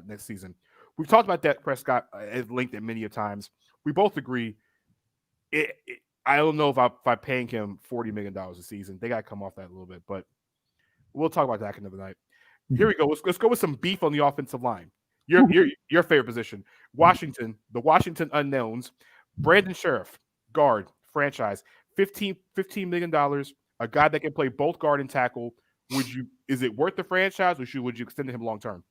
next season. We've talked about Dak Prescott at length at many times. We both agree. I don't know if I'm paying him $40 million a season. They got to come off that a little bit, but we'll talk about that another night. Here we go. Let's go with some beef on the offensive line. Your favorite position, Washington, the Washington Unknowns, Brandon Sheriff, guard, franchise, $15 million, a guy that can play both guard and tackle. Is it worth the franchise or would you extend him long term?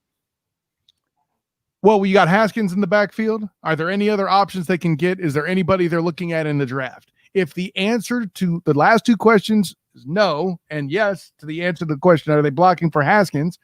Well, we got Haskins in the backfield. Are there any other options they can get? Is there anybody they're looking at in the draft? If the answer to the last two questions is no, and yes to the answer to the question, are they blocking for Haskins?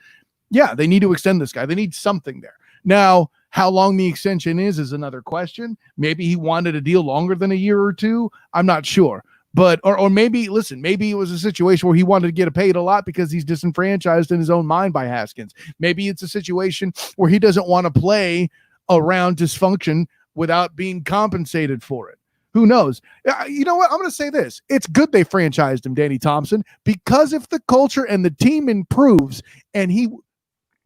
Yeah, they need to extend this guy. They need something there. Now, how long the extension is another question. Maybe he wanted a deal longer than a year or two. I'm not sure. But or maybe, listen, maybe it was a situation where he wanted to get paid a lot because he's disenfranchised in his own mind by Haskins. Maybe it's a situation where he doesn't want to play around dysfunction without being compensated for it. Who knows? You know what? I'm going to say this. It's good they franchised him, Danny Thompson, because if the culture and the team improves and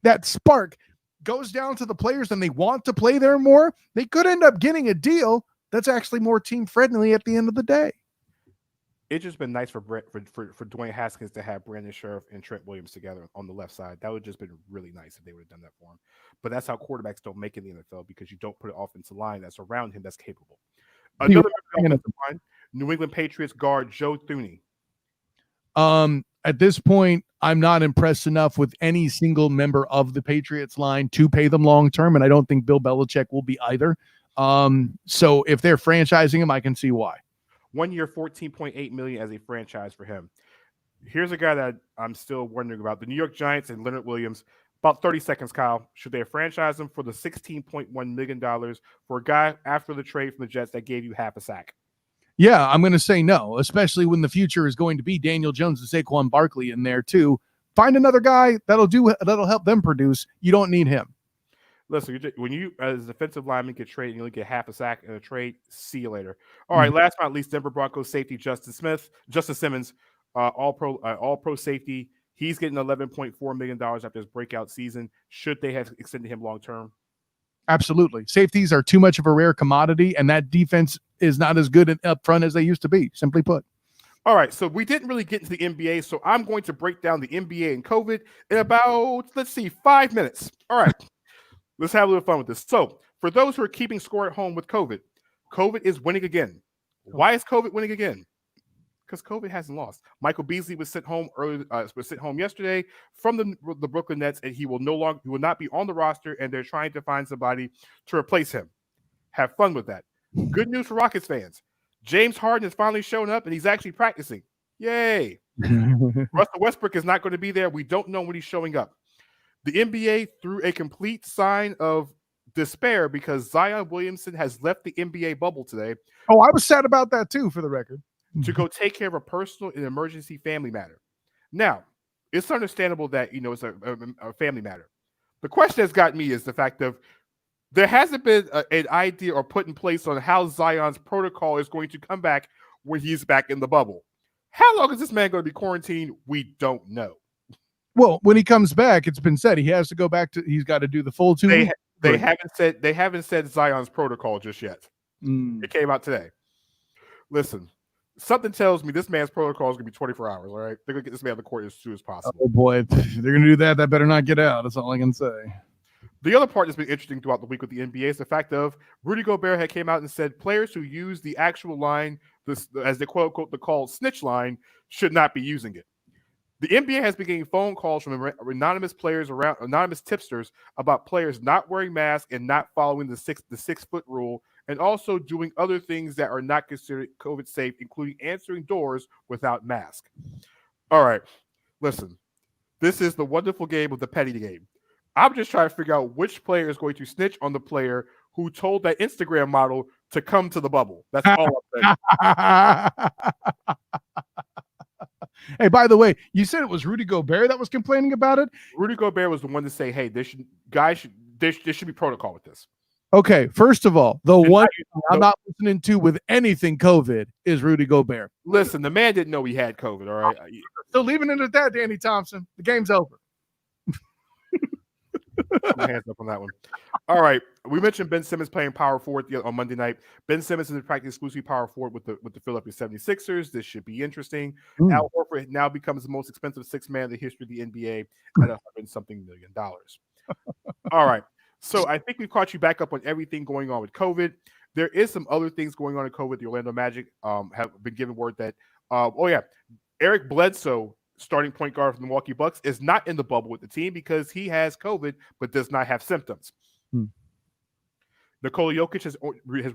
that spark goes down to the players and they want to play there more, they could end up getting a deal that's actually more team friendly at the end of the day. It's just been nice for Dwayne Haskins to have Brandon Sheriff and Trent Williams together on the left side. That would just been really nice if they would have done that for him. But that's how quarterbacks don't make it in the NFL, because you don't put an offensive line that's around him that's capable. Another offensive line, New England Patriots guard Joe Thuney. At this point, I'm not impressed enough with any single member of the Patriots line to pay them long term, and I don't think Bill Belichick will be either. So if they're franchising him, I can see why. 1 year, $14.8 million as a franchise for him. Here's a guy that I'm still wondering about: the New York Giants and Leonard Williams. About 30 seconds, Kyle. Should they franchise him for the $16.1 million for a guy after the trade from the Jets that gave you half a sack? Yeah, I'm going to say no, especially when the future is going to be Daniel Jones and Saquon Barkley in there too. Find another guy that'll help them produce. You don't need him. Listen, when you as a defensive lineman get traded, you only get half a sack in a trade. See you later. All right, last but not least, Denver Broncos safety Justice Simmons, all pro safety. He's getting $11.4 million after his breakout season. Should they have extended him long term? Absolutely. Safeties are too much of a rare commodity, and that defense is not as good up front as they used to be, simply put. All right, so we didn't really get into the NBA, so I'm going to break down the NBA and COVID in about, 5 minutes. All right. Let's have a little fun with this. So, for those who are keeping score at home with COVID, COVID is winning again. Why is COVID winning again? Because COVID hasn't lost. Michael Beasley was sent home yesterday from the Brooklyn Nets, and he will not be on the roster, and they're trying to find somebody to replace him. Have fun with that. Good news for Rockets fans. James Harden has finally shown up, and he's actually practicing. Yay! Russell Westbrook is not going to be there. We don't know when he's showing up. The NBA threw a complete sign of despair because Zion Williamson has left the NBA bubble today. Oh, I was sad about that too, for the record. To go take care of a personal and emergency family matter. Now, it's understandable that, it's a family matter. The question that's got me is the fact of there hasn't been an idea or put in place on how Zion's protocol is going to come back when he's back in the bubble. How long is this man going to be quarantined? We don't know. Well, when he comes back, it's been said he has to go back he's got to do the full 2 weeks. They haven't said Zion's protocol just yet. It came out today. Listen, something tells me this man's protocol is going to be 24 hours, all right? They're going to get this man on the court as soon as possible. Oh, boy. If they're going to do that, that better not get out. That's all I can say. The other part that's been interesting throughout the week with the NBA is the fact of Rudy Gobert had came out and said players who use the actual line, as they quote-unquote the called snitch line, should not be using it. The NBA has been getting phone calls from anonymous tipsters about players not wearing masks and not following the 6 foot rule, and also doing other things that are not considered COVID safe, including answering doors without mask. All right, listen, this is the wonderful game of the petty game. I'm just trying to figure out which player is going to snitch on the player who told that Instagram model to come to the bubble. That's all I'm saying. Hey, by the way, you said it was Rudy Gobert that was complaining about it? Rudy Gobert was the one to say, hey, there should be protocol with this. Okay, first of all, one I'm not listening to with anything COVID is Rudy Gobert. Listen, the man didn't know he had COVID, all right? So leaving it at that, Danny Thompson. The game's over. My hands up on that one. All right. We mentioned Ben Simmons playing power forward on Monday night. Ben Simmons is in practice exclusively power forward with the Philadelphia 76ers. This should be interesting. Al Horford now becomes the most expensive sixth man in the history of the NBA at $100-something million. All right. So I think we've caught you back up on everything going on with COVID. There is some other things going on in COVID. The Orlando Magic have been given word that, Eric Bledsoe, starting point guard for the Milwaukee Bucks, is not in the bubble with the team because he has COVID but does not have symptoms. Nikola Jokic has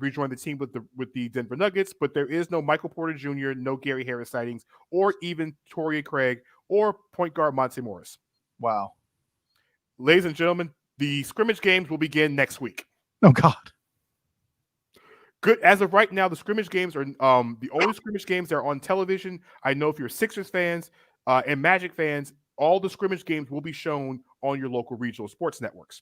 rejoined the team with the Denver Nuggets, but there is no Michael Porter Jr., no Gary Harris sightings, or even Torrey Craig or point guard Monte Morris. Wow. Ladies and gentlemen, the scrimmage games will begin next week. Oh God. Good. As of right now, the scrimmage games are the only scrimmage games that are on television. I know if you're Sixers fans and Magic fans, all the scrimmage games will be shown on your local regional sports networks.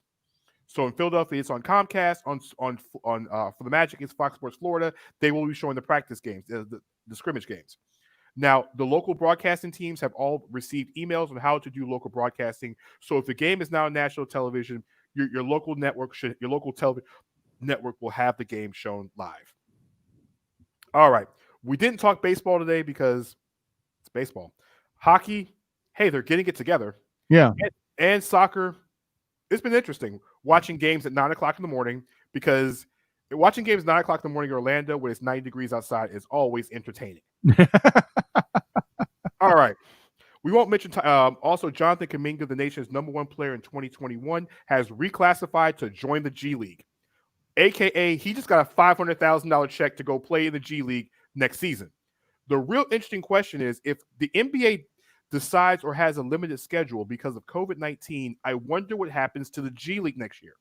So in Philadelphia, it's on Comcast. For the Magic, it's Fox Sports Florida. They will be showing the practice games, the scrimmage games. Now, the local broadcasting teams have all received emails on how to do local broadcasting. So if the game is now on national television, your local network your local television network will have the game shown live. All right. We didn't talk baseball today because it's baseball. Hockey, hey, they're getting it together. Yeah. And soccer, it's been interesting watching games at 9 o'clock in the morning, because watching games at 9 o'clock in the morning in Orlando when it's 90 degrees outside is always entertaining. All right. We won't mention also Jonathan Kuminga, the nation's #1 player in 2021, has reclassified to join the G League. AKA, he just got a $500,000 check to go play in the G League next season. The real interesting question is, if the NBA decides or has a limited schedule because of COVID-19, I wonder what happens to the G League next year.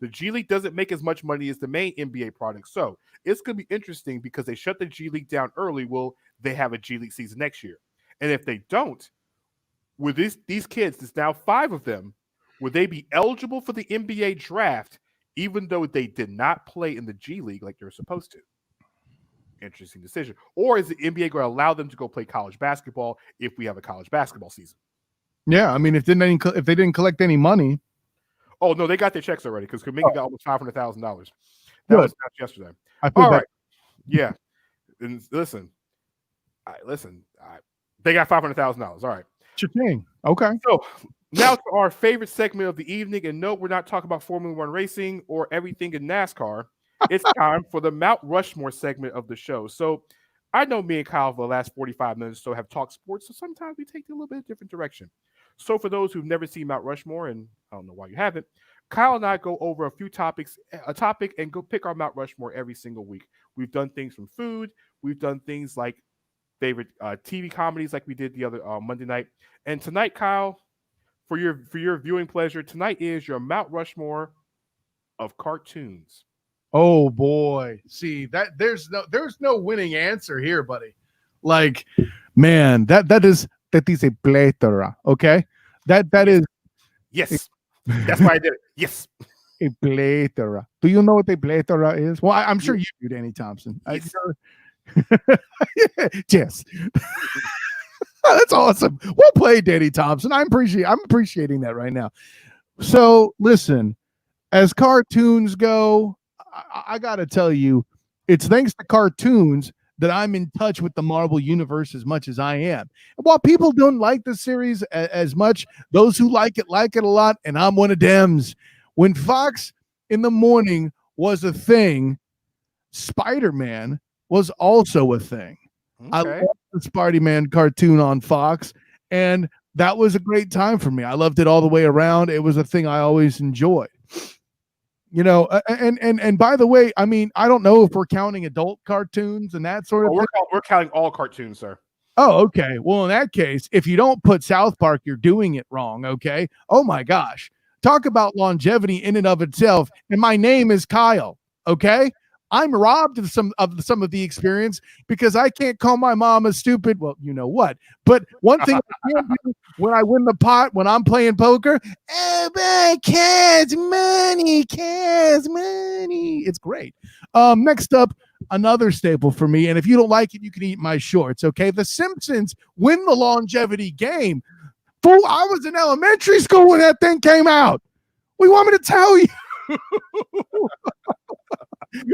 The G League doesn't make as much money as the main NBA product. So it's going to be interesting because they shut the G League down early. Will they have a G League season next year? And if they don't, with these kids, there's now 5 of them, would they be eligible for the NBA draft even though they did not play in the G League like they're supposed to? Interesting decision. Or is the NBA going to allow them to go play college basketball if we have a college basketball season? Yeah, I mean, if they didn't collect any money. Oh no, they got their checks already because Kuminga got almost $500,000. That was yesterday. I feel bad. Yeah, and listen, they got $500,000. All right. Cha-ching. Okay. So now to our favorite segment of the evening, and no, we're not talking about Formula One racing or everything in NASCAR. It's time for the Mount Rushmore segment of the show. So I know me and Kyle for the last 45 minutes or so have talked sports, so sometimes we take it a little bit of different direction. So for those who've never seen Mount Rushmore, and I don't know why you haven't, Kyle and I go over a topic, and go pick our Mount Rushmore every single week. We've done things from food. We've done things like favorite TV comedies like we did the other Monday night. And tonight, Kyle, for your viewing pleasure, tonight is your Mount Rushmore of cartoons. Oh boy. See, that there's no winning answer here, buddy. Like, man, that is a plethora, okay? That is yes. That's why I did it. Yes. A plethora. Do you know what a plethora is? Well, I'm sure you do, Danny Thompson. Yes. Yes. That's awesome. Well played, Danny Thompson. I'm appreciating that right now. So listen, as cartoons go, I gotta tell you, it's thanks to cartoons that I'm in touch with the Marvel Universe as much as I am. And while people don't like the series as much, those who like it a lot, and I'm one of dems. When Fox in the morning was a thing, Spider-Man was also a thing. Okay. I love the Spider-Man cartoon on Fox, and that was a great time for me. I loved it all the way around. It was a thing I always enjoyed. You know, and by the way, I mean, I don't know if we're counting adult cartoons and that sort of thing. We're counting all cartoons, sir. Oh, okay. Well, in that case, if you don't put South Park, you're doing it wrong, okay? Oh, my gosh. Talk about longevity in and of itself. And my name is Kyle, okay? I'm robbed of some of the experience because I can't call my mom a stupid. Well, you know what? But one thing I can do when I win the pot when I'm playing poker, cash money. It's great. Next up, another staple for me, and if you don't like it, you can eat my shorts. Okay, The Simpsons win the longevity game. Fool, I was in elementary school when that thing came out. We want me to tell you.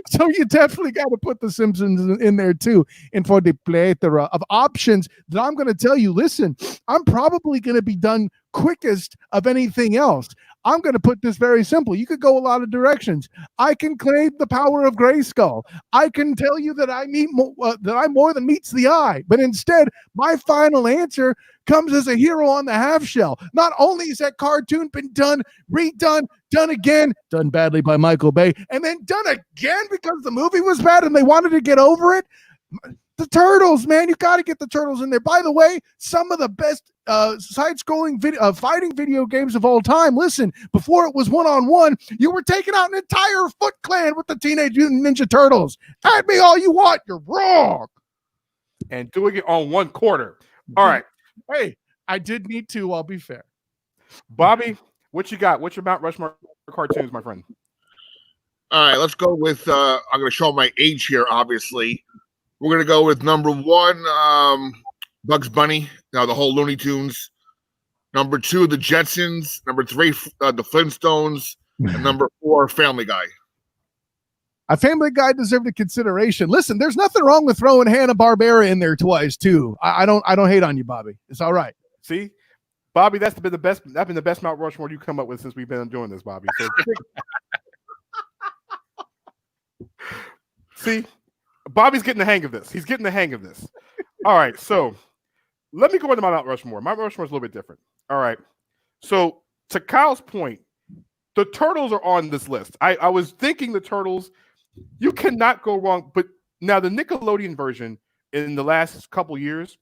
So you definitely got to put The Simpsons in there too. And for the plethora of options that I'm going to tell you, listen, I'm probably going to be done quickest of anything else. I'm going to put this very simple. You could go a lot of directions. I can claim the power of Grayskull. I can tell you that I'm more than meets the eye. But instead, my final answer comes as a hero on the half shell. Not only has that cartoon been redone done again, done badly by Michael Bay, and then done again because the movie was bad and they wanted to get over it. The Turtles, man, you got to get the Turtles in there. By the way, some of the best side-scrolling fighting video games of all time. Listen, before it was one-on-one, you were taking out an entire Foot Clan with the Teenage Mutant Ninja Turtles. Add me all you want. You're wrong. And doing it on one quarter. All right. Hey, I did need to. I'll be fair. Bobby, what you got? What's your Mount Rushmore cartoons, my friend? All right, let's go with I'm going to show my age here, obviously. We're going to go with number 1, Bugs Bunny, the whole Looney Tunes. Number 2, the Jetsons. Number 3, the Flintstones. And number 4, Family Guy. A Family Guy deserved a consideration. Listen, there's nothing wrong with throwing Hanna-Barbera in there twice too. I don't hate on you, Bobby. It's all right. See, Bobby, that's been the best Mount Rushmore you come up with since we've been doing this, Bobby. So, see, Bobby's getting the hang of this. He's getting the hang of this. All right, so let me go into my Mount Rushmore. My Mount Rushmore is a little bit different. All right, so to Kyle's point, the Turtles are on this list. I was thinking the Turtles, you cannot go wrong. But now the Nickelodeon version in the last couple years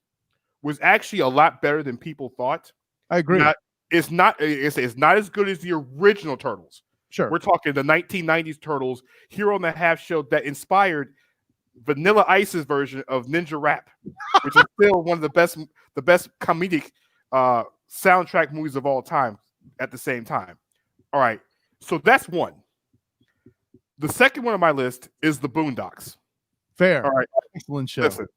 was actually a lot better than people thought. I agree. It's not as good as the original Turtles. Sure. We're talking the 1990s Turtles, Hero and a Half show that inspired Vanilla Ice's version of Ninja Rap, which is still one of the best comedic soundtrack movies of all time at the same time. All right, so that's one. The second one on my list is the Boondocks. Fair. All right. Excellent show. Listen,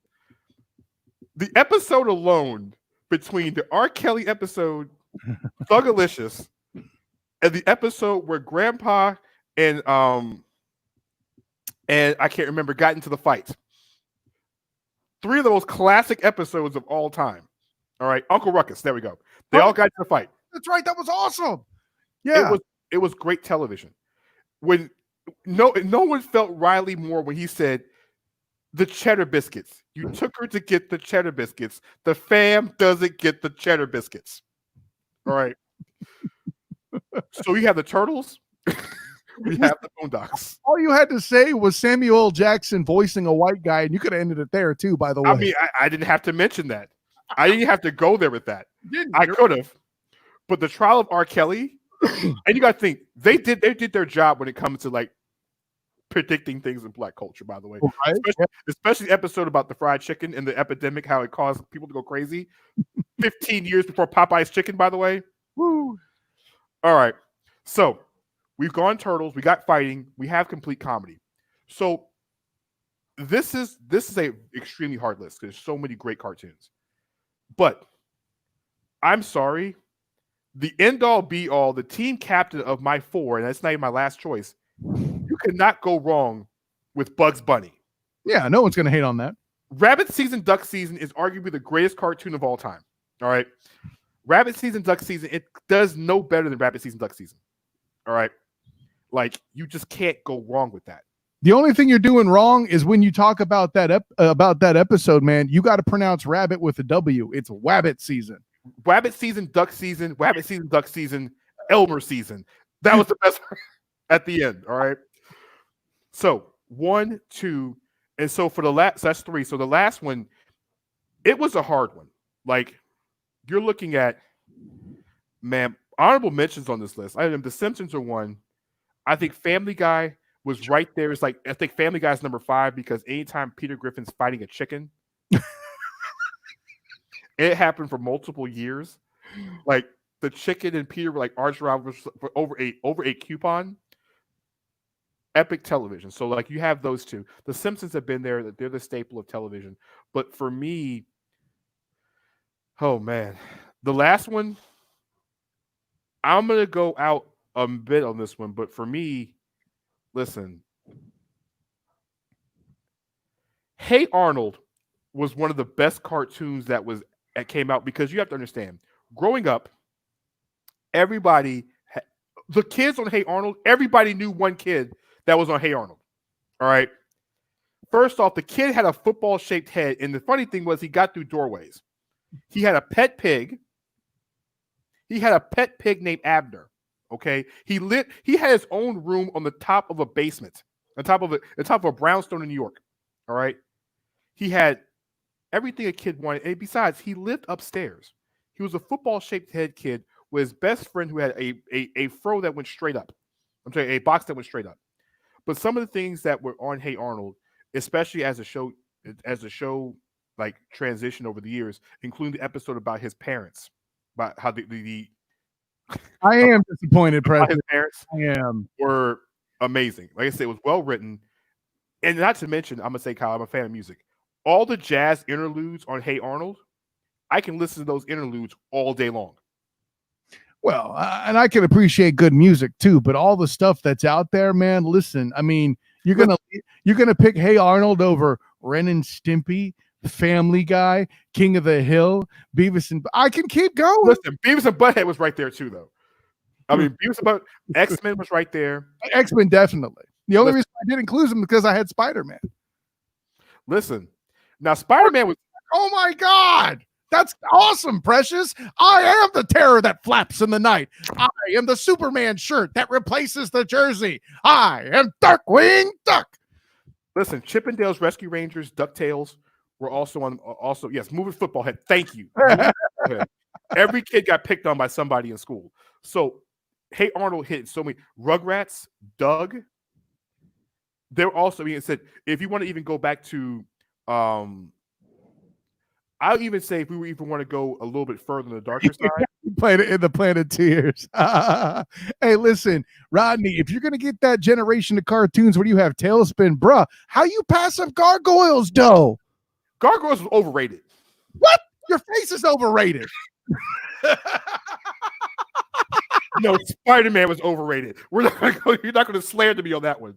the episode alone between the R. Kelly episode, Thugalicious, and the episode where Grandpa and I can't remember got into the fight. 3 of the most classic episodes of all time. All right, Uncle Ruckus. There we go. They all got into the fight. That's right. That was awesome. Yeah, it was great television. When no one felt Riley more when he said, "The cheddar biscuits. You took her to get the cheddar biscuits. The fam doesn't get the cheddar biscuits." All right. So we have the Turtles. We have the Boondocks. All you had to say was Samuel L. Jackson voicing a white guy, and you could have ended it there too. By the way, I mean, I didn't have to mention that. I didn't have to go there with that. I could have, but the trial of R. Kelly, and you got to think they did their job when it comes to like predicting things in Black culture. By the way, right? especially the episode about the fried chicken and the epidemic, how it caused people to go crazy. 15 years before Popeye's chicken, by the way. Woo! All right, so we've gone Turtles, we got fighting, we have complete comedy. So this is a extremely hard list because there's so many great cartoons. But I'm sorry, the end all be all, the team captain of my 4, and that's not even my last choice. You cannot go wrong with Bugs Bunny. Yeah, no one's gonna hate on that. Rabbit Season, Duck Season is arguably the greatest cartoon of all time. All right. Rabbit Season, Duck Season, it does no better than Rabbit Season, Duck Season. All right. Like, you just can't go wrong with that. The only thing you're doing wrong is when you talk about that episode, man, you got to pronounce rabbit with a W. It's Wabbit season. Wabbit season, Duck season, Wabbit season, Duck season, Elmer season. That was the best at the end. All right. So 1, 2, and so for the last, so that's 3. So the last one, it was a hard one. Like, you're looking at, man, honorable mentions on this list. The Simpsons are 1. I think Family Guy was right there. It's like, I think Family Guy is number 5 because anytime Peter Griffin's fighting a chicken, it happened for multiple years. Like, the chicken and Peter were like arch rivals for over a coupon. Epic television. So, like, you have those two. The Simpsons have been there. They're the staple of television. But for me, oh, man. The last one, I'm going to go out a bit on this one. But for me, listen. Hey Arnold was one of the best cartoons that came out because you have to understand, growing up, everybody, the kids on Hey Arnold, everybody knew one kid that was on Hey Arnold. All right. First off, the kid had a football-shaped head, and the funny thing was he got through doorways. He had a pet pig. He had a pet pig named Abner. Okay, he had his own room on the top of a basement, on top of a brownstone in New York. All right, he had everything a kid wanted, and besides, he lived upstairs. He was a football-shaped head kid with his best friend who had a fro that went straight up. I'm sorry, a box that went straight up. But some of the things that were on Hey Arnold, especially as the show like transitioned over the years, including the episode about his parents, about how I am disappointed, about his President. parents I am. were amazing. Like I said, it was well written. And not to mention, I'm gonna say, Kyle, I'm a fan of music. All the jazz interludes on Hey Arnold, I can listen to those interludes all day long. Well, and I can appreciate good music too, but all the stuff that's out there, man, listen, I mean, you're gonna pick Hey Arnold over Ren and Stimpy, Family Guy, King of the Hill, Beavis and I can keep going. Listen, Beavis and Butthead was right there too, though. I mean, Beavis and X-Men was right there. X-Men definitely. The only reason I didn't include them because I had Spider-Man. Listen, now Spider-Man was. Oh my God. That's awesome, Precious. I am the terror that flaps in the night. I am the Superman shirt that replaces the jersey. I am Darkwing Duck. Listen, Chippendales Rescue Rangers, DuckTales were also on. Also, yes, Moving Football Head. Thank you. Every kid got picked on by somebody in school. So, Hey Arnold hit so many. Rugrats, Doug. They're also being said. If you want to even go back to, I'll even say if we even want to go a little bit further on the darker side. Planet in the Planeteers. Hey, listen, Rodney, if you're going to get that generation of cartoons where you have Tailspin, bruh, how you pass up Gargoyles, though? Gargoyles was overrated. What? Your face is overrated. No, Spider-Man was overrated. We're not gonna go, you're not going to slander me on that one.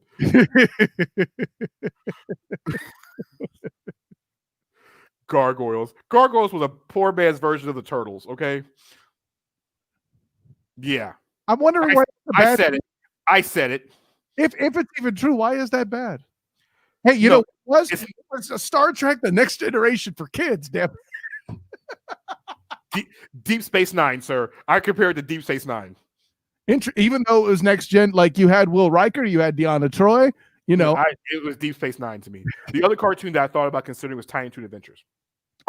Gargoyles. Gargoyles was a poor man's version of the Turtles, okay? Yeah. I'm wondering why I said it. I said it. If it's even true, why is that bad? Hey, you know, it was a Star Trek, The Next Generation for kids, damn it. Deep Space Nine, sir. I compared to Deep Space Nine. Even though it was next gen, like you had Will Riker, you had Deanna Troi, you know. It was Deep Space Nine to me. The other cartoon that I thought about considering was Tiny Toon Adventures.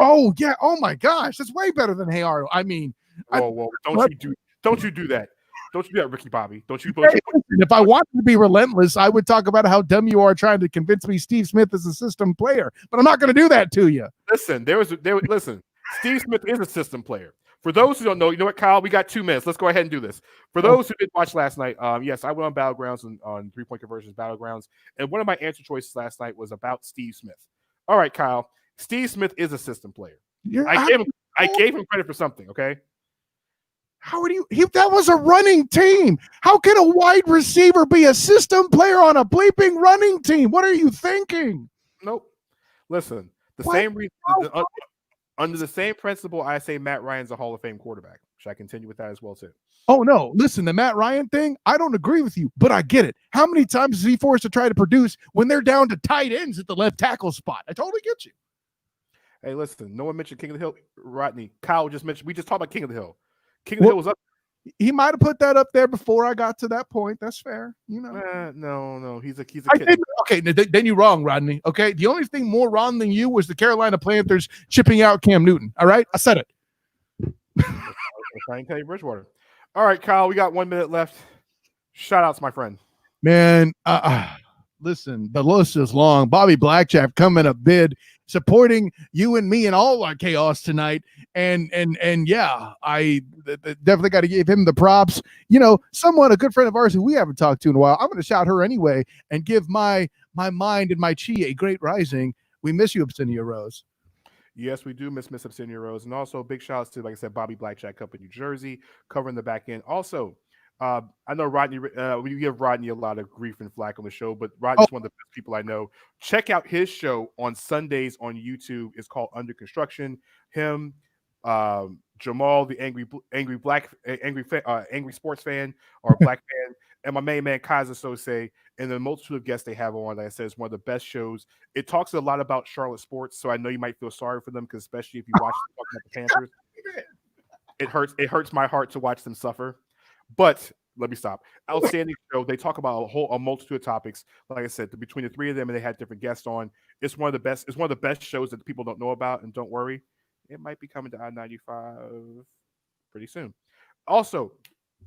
Oh yeah! Oh my gosh, that's way better than Hey Arnold. I mean, whoa! Don't you do that? Don't you do that, Ricky Bobby? Don't you? If I wanted to be relentless, I would talk about how dumb you are trying to convince me Steve Smith is a system player. But I'm not going to do that to you. Listen, listen. Steve Smith is a system player. For those who don't know, you know what, Kyle? We got 2 minutes. Let's go ahead and do this. For those who didn't watch last night, yes, I went on Battlegrounds on 3-point conversions Battlegrounds, and one of my answer choices last night was about Steve Smith. All right, Kyle. Steve Smith is a system player. I gave him credit for something. Okay. How would you? That was a running team. How can a wide receiver be a system player on a bleeping running team? What are you thinking? Nope. Listen, same reason. Under the same principle, I say Matt Ryan's a Hall of Fame quarterback. Should I continue with that as well, too? Oh, no. Listen, the Matt Ryan thing, I don't agree with you, but I get it. How many times is he forced to try to produce when they're down to tight ends at the left tackle spot? I totally get you. Hey, listen, no one mentioned King of the Hill. Rodney, Kyle just mentioned, we just talked about King of the Hill. King of the Hill was up. He might have put that up there before I got to that point. That's fair. You know. No. He's a kid. Okay, then you're wrong, Rodney. Okay. The only thing more wrong than you was the Carolina Panthers chipping out Cam Newton. All right. I said it. Trying to tell you Bridgewater. All right, Kyle, we got 1 minute left. Shout outs, my friend. Man, listen, the list is long. Bobby Blackjack coming a bid, supporting you and me and all our chaos tonight. And yeah, I definitely got to give him the props. You know, someone, a good friend of ours who we haven't talked to in a while. I'm going to shout her anyway and give my mind and my chi a great rising. We miss you, Absinia Rose. Yes, we do miss Absinia Rose. And also big shout outs to, like I said, Bobby Blackjack up in New Jersey, covering the back end. Also, I know Rodney, we give Rodney a lot of grief and flack on the show, but Rodney's one of the best people I know. Check out his show on Sundays on YouTube. It's called Under Construction. Him, Jamal, the angry sports fan or black fan, and my main man Kaiser Sose, and the multitude of guests they have on. Like I said, it's one of the best shows. It talks a lot about Charlotte sports, so I know you might feel sorry for them, because especially if you watch the Panthers, it hurts my heart to watch them suffer. But let me stop. Outstanding show. They talk about a multitude of topics. Like I said, between the three of them, and they had different guests on. It's one of the best. It's one of the best shows that people don't know about. And don't worry, it might be coming to I-95 pretty soon. Also,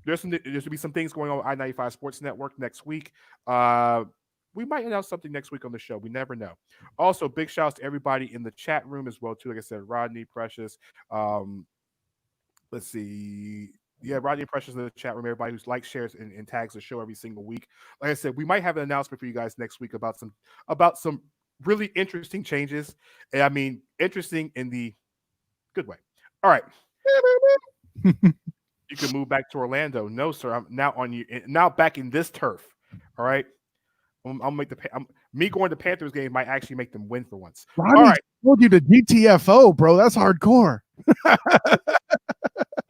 there's going to be some things going on with I-95 Sports Network next week. We might announce something next week on the show. We never know. Also, big shouts to everybody in the chat room as well too. Like I said, Rodney, Precious. Let's see. Yeah, Rodney Precious in the chat room. Everybody who's likes, shares, and tags the show every single week. Like I said, we might have an announcement for you guys next week about some really interesting changes. And I mean, interesting in the good way. All right. You can move back to Orlando. No, sir. I'm now back in this turf. All right. I'll make me going to Panthers game might actually make them win for once. Ronnie All right. told you to GTFO, bro. That's hardcore.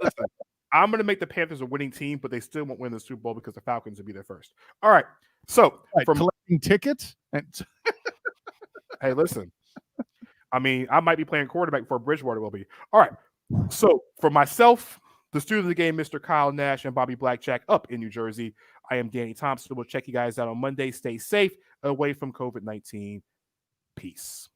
Listen, I'm going to make the Panthers a winning team, but they still won't win the Super Bowl because the Falcons will be there first. All right. So from collecting tickets. Hey, listen. I mean, I might be playing quarterback before Bridgewater will be. All right. So for myself, the student of the game, Mr. Kyle Nash and Bobby Blackjack up in New Jersey, I am Danny Thompson. We'll check you guys out on Monday. Stay safe away from COVID-19. Peace.